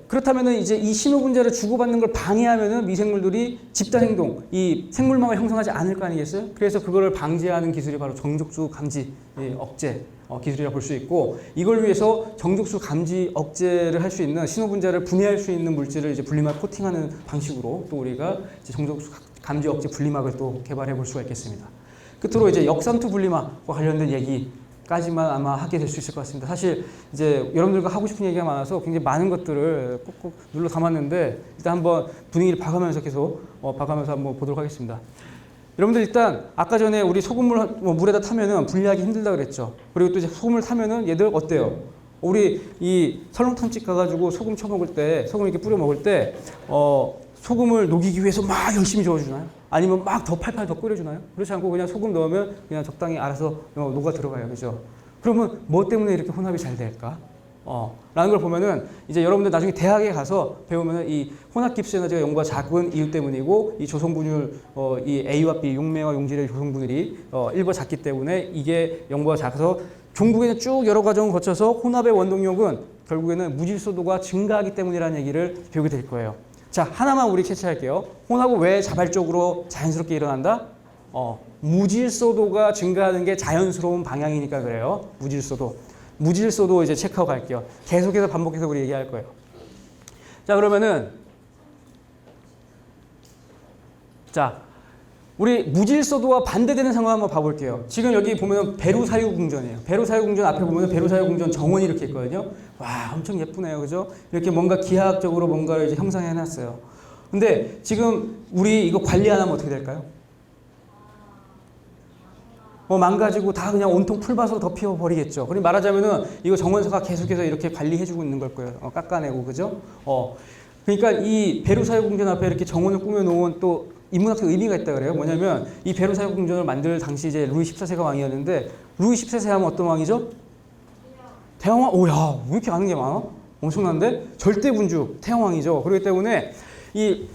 그렇다면은 이제 이 신호 분자를 주고받는 걸 방해하면은 미생물들이 집단 행동, 이 생물막을 형성하지 않을 거 아니겠어요? 그래서 그거를 방지하는 기술이 바로 정족수 감지 억제 기술이라 볼 수 있고 이걸 위해서 정족수 감지 억제를 할 수 있는 신호 분자를 분해할 수 있는 물질을 이제 분리막 코팅하는 방식으로 또 우리가 이제 정족수 감지 억제 분리막을 또 개발해 볼 수가 있겠습니다. 끝으로 이제 역삼투 분리막과 관련된 얘기까지만 아마 하게 될 수 있을 것 같습니다. 사실 이제 여러분들과 하고 싶은 얘기가 많아서 굉장히 많은 것들을 꾹꾹 눌러 담았는데 일단 한번 분위기를 봐가면서 계속 봐가면서 한번 보도록 하겠습니다. 여러분들 일단 아까 전에 우리 소금물 물에다 타면은 분리하기 힘들다 그랬죠. 그리고 또 이제 소금을 타면은 얘들 어때요? 우리 이 설렁탕집 가가지고 소금 쳐먹을 때 소금 이렇게 뿌려 먹을 때 소금을 녹이기 위해서 막 열심히 저어주나요? 아니면 막 더 팔팔 더 끓여주나요? 그렇지 않고 그냥 소금 넣으면 그냥 적당히 알아서 녹아 들어가요. 그죠? 그러면 뭐 때문에 이렇게 혼합이 잘 될까? 라는 걸 보면은 이제 여러분들 나중에 대학에 가서 배우면은 이 혼합깁수 에너지가 0과 작은 이유 때문이고 이 조성분율 이 A와 B 용매와 용질의 조성분율이 1과 작기 때문에 이게 0과 작아서 종국에는 쭉 여러 과정을 거쳐서 혼합의 원동력은 결국에는 무질소도가 증가하기 때문이라는 얘기를 배우게 될 거예요. 자, 하나만 우리 캐치할게요. 혼합은 왜 자발적으로 자연스럽게 일어난다? 무질소도가 증가하는 게 자연스러운 방향이니까 그래요. 무질소도 이제 체크하고 갈게요. 계속해서 반복해서 우리 얘기할 거예요. 자, 그러면은 우리 무질소도와 반대되는 상황 한번 봐볼게요. 지금 여기 보면 배루사유궁전이에요. 배루사유궁전 앞에 보면 배루사유궁전 정원이 이렇게 있거든요. 와, 엄청 예쁘네요. 그죠? 이렇게 뭔가 기하학적으로 뭔가를 이제 형성해 놨어요. 근데 지금 우리 이거 관리 안 하면 어떻게 될까요? 망가지고 다 그냥 온통 풀밭으로 덮여버리겠죠. 그럼 말하자면은 이거 정원사가 계속해서 이렇게 관리해주고 있는 걸 거예요. 깎아내고, 그죠? 그러니까 이 베르사유 궁전 앞에 이렇게 정원을 꾸며놓은 또 인문학적 의미가 있다 그래요. 뭐냐면 이 베르사유 궁전을 만들 당시 이제 루이 14세가 왕이었는데 루이 14세 하면 어떤 왕이죠? 태양왕. 오야, 왜 이렇게 아는 게 많아? 엄청난데? 절대군주 태양왕이죠. 그렇기 때문에 이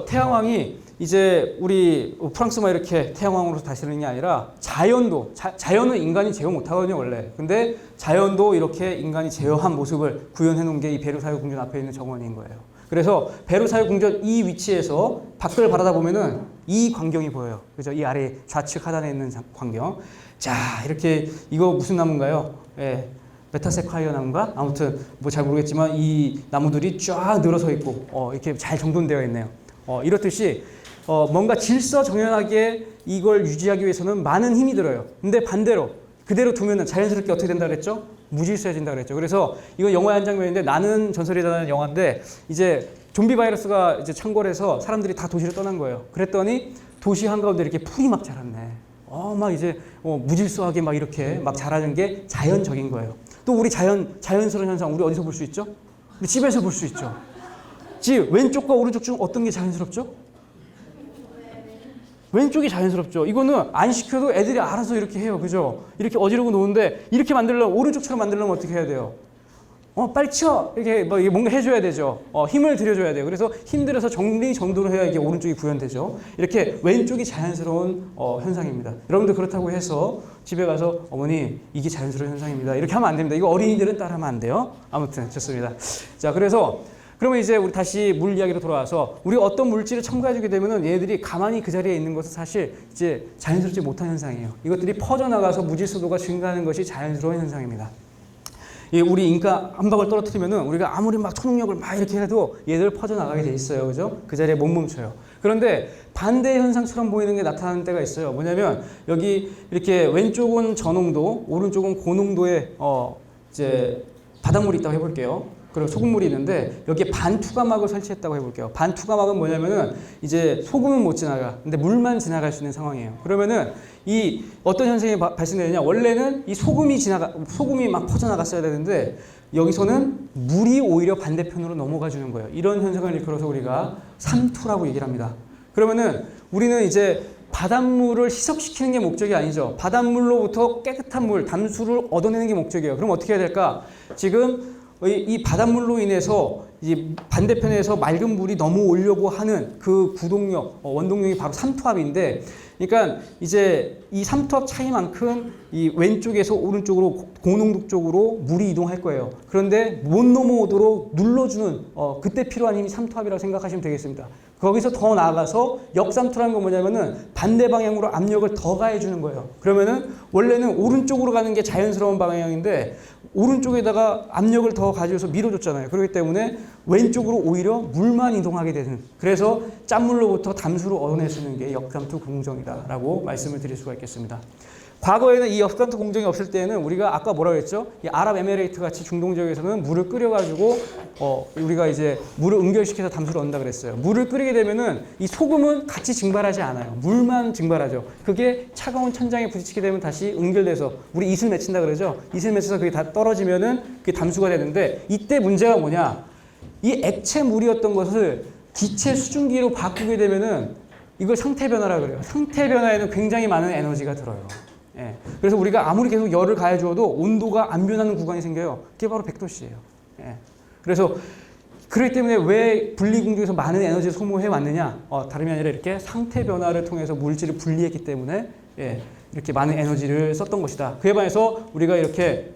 태양왕이 이제 우리 프랑스만 이렇게 태양왕으로 다스리는 게 아니라 자연은 인간이 제어 못하거든요 원래. 근데 자연도 이렇게 인간이 제어한 모습을 구현해 놓은 게 이 베르사유 궁전 앞에 있는 정원인 거예요. 그래서 베르사유 궁전 이 위치에서 밖을 바라다 보면은 이 광경이 보여요. 그죠? 이 아래 좌측 하단에 있는 광경. 자, 이렇게 이거 무슨 나무인가요? 예. 메타세콰이어 나무인가? 아무튼 뭐 잘 모르겠지만 이 나무들이 쫙 늘어서 있고 이렇게 잘 정돈되어 있네요. 이렇듯이 뭔가 질서정연하게 이걸 유지하기 위해서는 많은 힘이 들어요. 근데 반대로 그대로 두면은 자연스럽게 어떻게 된다 그랬죠? 무질서해진다 그랬죠. 그래서 이거 영화의 한 장면인데 나는 전설이라는 영화인데 이제 좀비 바이러스가 이제 창궐해서 사람들이 다 도시를 떠난 거예요. 그랬더니 도시 한가운데 이렇게 풀이 막 자랐네. 막 이제 무질서하게 막 이렇게 막 자라는 게 자연적인 거예요. 또 우리 자연스러운 현상 우리 어디서 볼 수 있죠? 우리 집에서 볼 수 있죠. 집 왼쪽과 오른쪽 중 어떤 게 자연스럽죠? 왼쪽이 자연스럽죠. 이거는 안 시켜도 애들이 알아서 이렇게 해요. 그죠? 이렇게 어지르고 노는데 이렇게 만들려면 오른쪽처럼 만들려면 어떻게 해야 돼요? 빨리 치워! 이렇게 뭐 이게 뭔가 해줘야 되죠. 힘을 들여줘야 돼요. 그래서 힘들어서 정리정돈을 해야 이게 오른쪽이 구현되죠. 이렇게 왼쪽이 자연스러운 현상입니다. 여러분들 그렇다고 해서 집에 가서 어머니 이게 자연스러운 현상입니다. 이렇게 하면 안 됩니다. 이거 어린이들은 따라하면 안 돼요. 아무튼 좋습니다. 자, 그래서 그러면 이제 우리 다시 물 이야기로 돌아와서 우리가 어떤 물질을 첨가해주게 되면은 얘네들이 가만히 그 자리에 있는 것은 사실 이제 자연스럽지 못한 현상이에요. 이것들이 퍼져나가서 무질서도가 증가하는 것이 자연스러운 현상입니다. 우리 인가 한 방울 떨어뜨리면은 우리가 아무리 막 초능력을 막 이렇게 해도 얘들 퍼져나가게 돼 있어요. 그죠? 그 자리에 못 멈춰요. 그런데 반대 현상처럼 보이는 게 나타나는 때가 있어요. 뭐냐면 여기 이렇게 왼쪽은 저농도, 오른쪽은 고농도의 이제 바닷물이 있다고 해볼게요. 그리고 소금물이 있는데 여기에 반투과막을 설치했다고 해볼게요. 반투과막은 뭐냐면은 이제 소금은 못 지나가. 근데 물만 지나갈 수 있는 상황이에요. 그러면은 이 어떤 현상이 발생되느냐? 원래는 이 소금이 막 퍼져나갔어야 되는데 여기서는 물이 오히려 반대편으로 넘어가 주는 거예요. 이런 현상을 일컬어서 우리가 삼투라고 얘기를 합니다. 그러면은 우리는 이제 바닷물을 희석시키는 게 목적이 아니죠. 바닷물로부터 깨끗한 물, 담수를 얻어내는 게 목적이에요. 그럼 어떻게 해야 될까? 지금 이 바닷물로 인해서 이 반대편에서 맑은 물이 넘어오려고 하는 그 구동력, 원동력이 바로 삼투압인데, 그러니까 이제 이 삼투압 차이만큼 이 왼쪽에서 오른쪽으로 고농도 쪽으로 물이 이동할 거예요. 그런데 못 넘어오도록 눌러주는 그때 필요한 힘이 삼투압이라고 생각하시면 되겠습니다. 거기서 더 나아가서 역삼투라는 건 뭐냐면은 반대 방향으로 압력을 더 가해주는 거예요. 그러면은 원래는 오른쪽으로 가는 게 자연스러운 방향인데 오른쪽에다가 압력을 더 가져서 밀어줬잖아요. 그렇기 때문에 왼쪽으로 오히려 물만 이동하게 되는, 그래서 짠물로부터 담수를 얻어낼 수 있는 게 역삼투 공정이다라고 말씀을 드릴 수가 있겠습니다. 과거에는 이 역삼투 공정이 없을 때는 우리가 아까 뭐라고 했죠? 이 아랍에미레이트 같이 중동 지역에서는 물을 끓여가지고 우리가 이제 물을 응결시켜서 담수를 얻는다 그랬어요. 물을 끓이게 되면은 이 소금은 같이 증발하지 않아요. 물만 증발하죠. 그게 차가운 천장에 부딪히게 되면 다시 응결돼서 우리 이슬 맺힌다 그러죠. 이슬 맺혀서 그게 다 떨어지면은 그게 담수가 되는데, 이때 문제가 뭐냐? 이 액체 물이었던 것을 기체 수증기로 바꾸게 되면은 이걸 상태 변화라 그래요. 상태 변화에는 굉장히 많은 에너지가 들어요. 예. 그래서 우리가 아무리 계속 열을 가해줘도 온도가 안 변하는 구간이 생겨요. 그게 바로 100도씨예요. 예. 그래서 그렇기 때문에 왜 분리궁중에서 많은 에너지를 소모해 왔느냐? 다름이 아니라 이렇게 상태 변화를 통해서 물질을 분리했기 때문에 이렇게 많은 에너지를 썼던 것이다. 그에 반해서 우리가 이렇게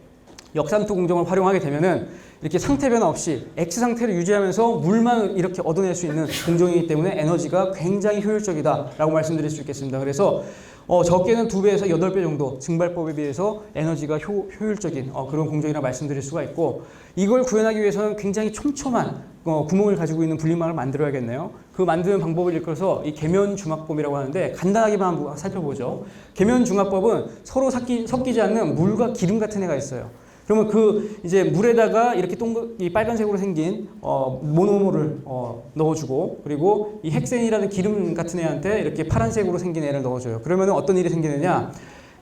역삼투 공정을 활용하게 되면은 이렇게 상태 변화 없이 X 상태를 유지하면서 물만 이렇게 얻어낼 수 있는 공정이기 때문에 에너지가 굉장히 효율적이다라고 말씀드릴 수 있겠습니다. 그래서 적게는 2배에서 8배 정도 증발법에 비해서 에너지가 효율적인 그런 공정이라 말씀드릴 수가 있고, 이걸 구현하기 위해서는 굉장히 촘촘한 구멍을 가지고 있는 분리막을 만들어야겠네요. 그 만드는 방법을 일컬어서 이 계면중합법이라고 하는데, 간단하게만 한번 살펴보죠. 계면중합법은 서로 섞이지 않는 물과 기름 같은 애가 있어요. 그러면 그 이제 물에다가 이렇게 이 빨간색으로 생긴 모노모를 넣어주고, 그리고 이 헥센이라는 기름 같은 애한테 이렇게 파란색으로 생긴 애를 넣어줘요. 그러면 어떤 일이 생기느냐?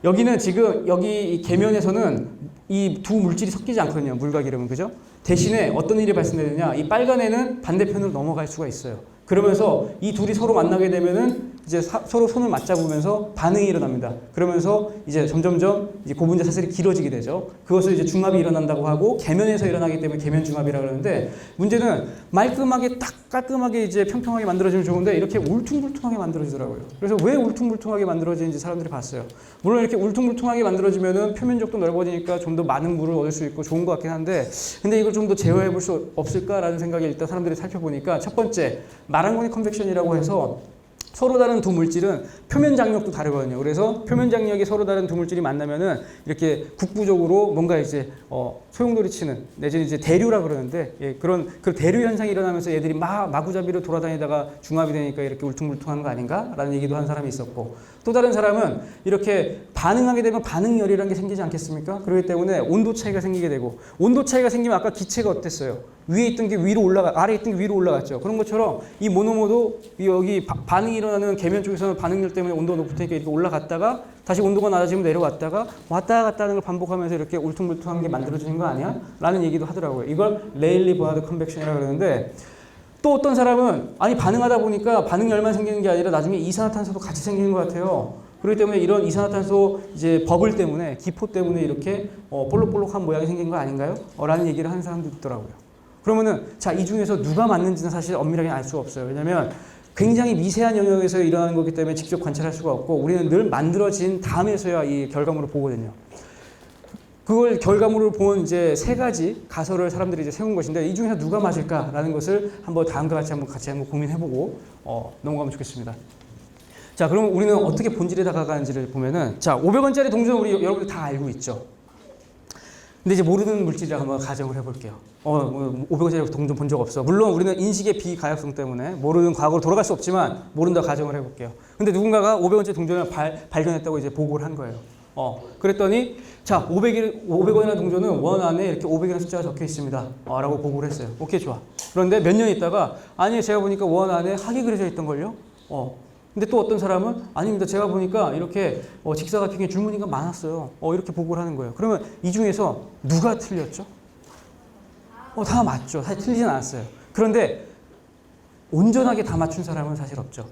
여기는 지금 여기 이 계면에서는 이 두 물질이 섞이지 않거든요. 물과 기름은, 그죠? 대신에 어떤 일이 발생되느냐? 이 빨간 애는 반대편으로 넘어갈 수가 있어요. 그러면서 이 둘이 서로 만나게 되면은 이제 서로 손을 맞잡으면서 반응이 일어납니다. 그러면서 이제 점점점 이제 고분자 사슬이 길어지게 되죠. 그것을 이제 중합이 일어난다고 하고, 계면에서 일어나기 때문에 계면중합이라고 그러는데, 문제는 말끔하게 딱 깔끔하게 이제 평평하게 만들어지면 좋은데 이렇게 울퉁불퉁하게 만들어지더라고요. 그래서 왜 울퉁불퉁하게 만들어지는지 사람들이 봤어요. 물론 이렇게 울퉁불퉁하게 만들어지면은 표면적도 넓어지니까 좀 더 많은 물을 얻을 수 있고 좋은 것 같긴 한데, 근데 이걸 좀 더 제어해 볼 수 없을까라는 생각이 일단 사람들이 살펴보니까, 첫 번째 마랑고니 컨벡션이라고 해서 서로 다른 두 물질은 표면 장력도 다르거든요. 그래서 표면 장력이 서로 다른 두 물질이 만나면은 이렇게 국부적으로 뭔가 이제 소용돌이 치는, 내지는 이제 대류라 그러는데, 그런 대류 현상이 일어나면서 얘들이 마구잡이로 돌아다니다가 중합이 되니까 이렇게 울퉁불퉁한 거 아닌가라는 얘기도 한 사람이 있었고, 또 다른 사람은 이렇게 반응하게 되면 반응열이라는 게 생기지 않겠습니까? 그렇기 때문에 온도 차이가 생기게 되고, 온도 차이가 생기면 아까 기체가 어땠어요? 위에 있던 게 위로 아래에 있던 게 위로 올라갔죠. 그런 것처럼 이 모노모도 여기 반응이 일어나는 계면 쪽에서는 반응열 때문에 온도가 높을 테니까 이렇게 올라갔다가 다시 온도가 낮아지면 내려왔다가 왔다 갔다 하는 걸 반복하면서 이렇게 울퉁불퉁한 게 만들어지는 거 아니야? 라는 얘기도 하더라고요. 이걸 레일리 버나드 컨벡션이라고 그러는데, 또 어떤 사람은 아니 반응하다 보니까 반응열만 생기는 게 아니라 나중에 이산화탄소도 같이 생기는 것 같아요. 그렇기 때문에 이런 이산화탄소 이제 버블 때문에 기포 때문에 이렇게 볼록볼록한 모양이 생긴 거 아닌가요? 라는 얘기를 하는 사람도 있더라고요. 그러면은 자, 이 중에서 누가 맞는지는 사실 엄밀하게 알 수가 없어요. 왜냐하면 굉장히 미세한 영역에서 일어나는 거기 때문에 직접 관찰할 수가 없고 우리는 늘 만들어진 다음에서야 이 결과물을 보거든요. 그걸 결과물을 본 이제 세 가지 가설을 사람들이 이제 세운 것인데 이 중에서 누가 맞을까라는 것을 한번 다음과 같이 한번 고민해보고 넘어가면 좋겠습니다. 자, 그럼 우리는 어떻게 본질에 다가가는지를 보면은 자, 500원짜리 동전 우리 여러분들 다 알고 있죠. 근데 이제 모르는 물질이라 한번 가정을 해볼게요. 500원짜리 동전 본 적 없어. 물론 우리는 인식의 비가역성 때문에 모르는 과거로 돌아갈 수 없지만 모른다 가정을 해볼게요. 근데 누군가가 500원짜리 동전을 발견했다고 이제 보고를 한 거예요. 그랬더니 자, 500원이라는 동전은 원 안에 이렇게 500이라는 숫자가 적혀 있습니다. 라고 보고를 했어요. 오케이, 좋아. 그런데 몇 년 있다가 아니, 제가 보니까 원 안에 학이 그려져 있던걸요? 근데 또 어떤 사람은 아닙니다. 제가 보니까 이렇게 직사가 굉장히 줄무늬가 많았어요. 이렇게 보고를 하는 거예요. 그러면 이 중에서 누가 틀렸죠? 다 맞죠. 사실 틀리진 않았어요. 그런데 온전하게 다 맞춘 사람은 사실 없죠.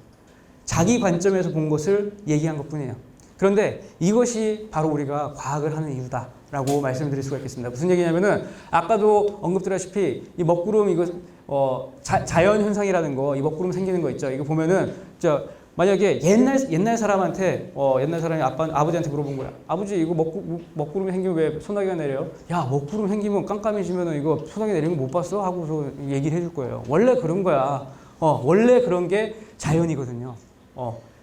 자기 관점에서 본 것을 얘기한 것뿐이에요. 그런데 이것이 바로 우리가 과학을 하는 이유다라고 말씀드릴 수가 있겠습니다. 무슨 얘기냐면은 아까도 언급드렸다시피 이 먹구름 이거 자연 현상이라는 거, 이 먹구름 생기는 거 있죠. 이거 보면은 만약에 옛날 사람한테 옛날 사람이 아버지한테 물어본 거야. 아버지, 이거 먹구름이 생기면 왜 소나기가 내려요? 야, 먹구름 생기면 깜깜해지면 이거 소나기 내리는 거 못 봤어? 하고서 얘기를 해줄 거예요. 원래 그런 거야. 원래 그런 게 자연이거든요.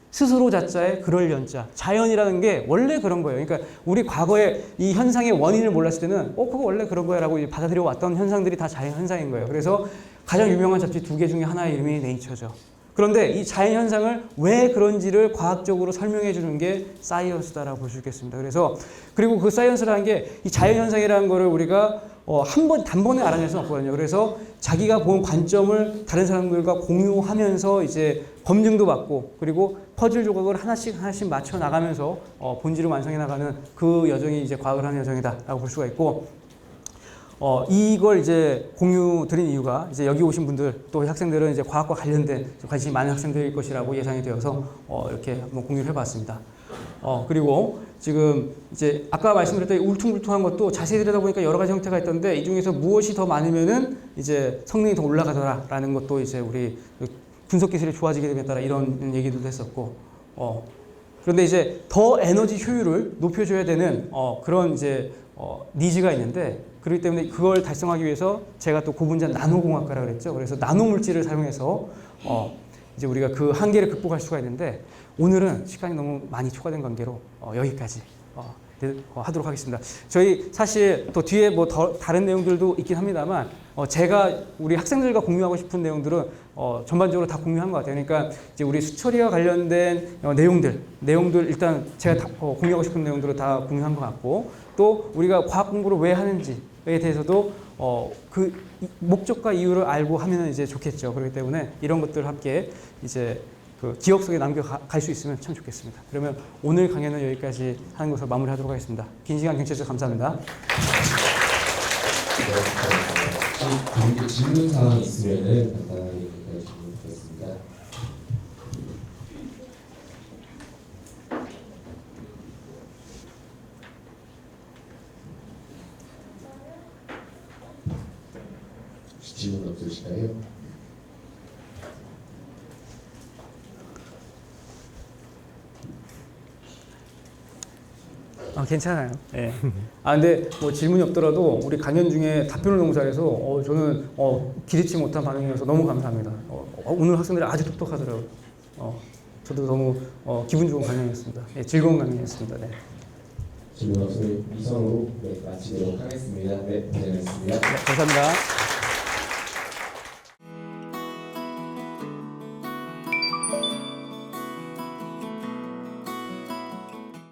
스스로 자자에 그럴 연자. 자연이라는 게 원래 그런 거예요. 그러니까 우리 과거에 이 현상의 원인을 몰랐을 때는 그거 원래 그런 거야 라고 받아들여 왔던 현상들이 다 자연 현상인 거예요. 그래서 가장 유명한 잡지 2개 중에 하나의 이름이 네이처죠. 그런데 이 자연 현상을 왜 그런지를 과학적으로 설명해 주는 게 사이언스다라고 볼 수 있겠습니다. 그리고 그 사이언스라는 게 이 자연 현상이라는 거를 우리가 단번에 알아낼 수는 없거든요. 그래서 자기가 본 관점을 다른 사람들과 공유하면서 이제 검증도 받고 그리고 퍼즐 조각을 하나씩 맞춰 나가면서 본질을 완성해 나가는 그 여정이 이제 과학을 하는 여정이다라고 볼 수가 있고, 이걸 이제 공유 드린 이유가 이제 여기 오신 분들 또 학생들은 이제 과학과 관련된 관심이 많은 학생들일 것이라고 예상이 되어서 이렇게 한번 공유를 해봤습니다. 그리고 지금 이제 아까 말씀드렸던 울퉁불퉁한 것도 자세히 들여다보니까 여러 가지 형태가 있던데 이 중에서 무엇이 더 많으면은 이제 성능이 더 올라가더라라는 것도 이제 우리 분석 기술이 좋아지게 됨에 따라 이런 얘기들도 했었고, 그런데 이제 더 에너지 효율을 높여줘야 되는 그런 이제 니즈가 있는데 그렇기 때문에 그걸 달성하기 위해서 제가 또 고분자 나노공학과라고 그랬죠. 그래서 나노물질을 사용해서 이제 우리가 그 한계를 극복할 수가 있는데 오늘은 시간이 너무 많이 초과된 관계로 여기까지 하도록 하겠습니다. 저희 사실 또 뒤에 뭐 다른 내용들도 있긴 합니다만 제가 우리 학생들과 공유하고 싶은 내용들은 전반적으로 다 공유한 것 같아요. 그러니까 이제 우리 수처리와 관련된 내용들 일단 제가 공유하고 싶은 내용들을 다 공유한 것 같고, 또 우리가 과학 공부를 왜 하는지에 대해서도 그 목적과 이유를 알고 하면은 이제 좋겠죠. 그렇기 때문에 이런 것들 함께 이제 그 기억 속에 남겨갈 수 있으면 참 좋겠습니다. 그러면 오늘 강연은 여기까지 하는 것으로 마무리하도록 하겠습니다. 긴 시간 경청해주셔서 감사합니다. 네, 질문 사항 있으면은 간단하게 질문 드리겠습니다. 혹시 질문 없으실까요? 괜찮아요. 네. 근데 뭐 질문이 없더라도 우리 강연 중에 답변을 너무 잘해서 저는 기대치 못한 반응이어서 너무 감사합니다. 오늘 학생들이 아주 똑똑하더라고요. 저도 너무 기분 좋은 강연이었습니다. 네, 즐거운 강연이었습니다. 네. 질문 없으면 이상으로 마치도록 하겠습니다. 네, 고생하셨습니다. 네, 감사합니다.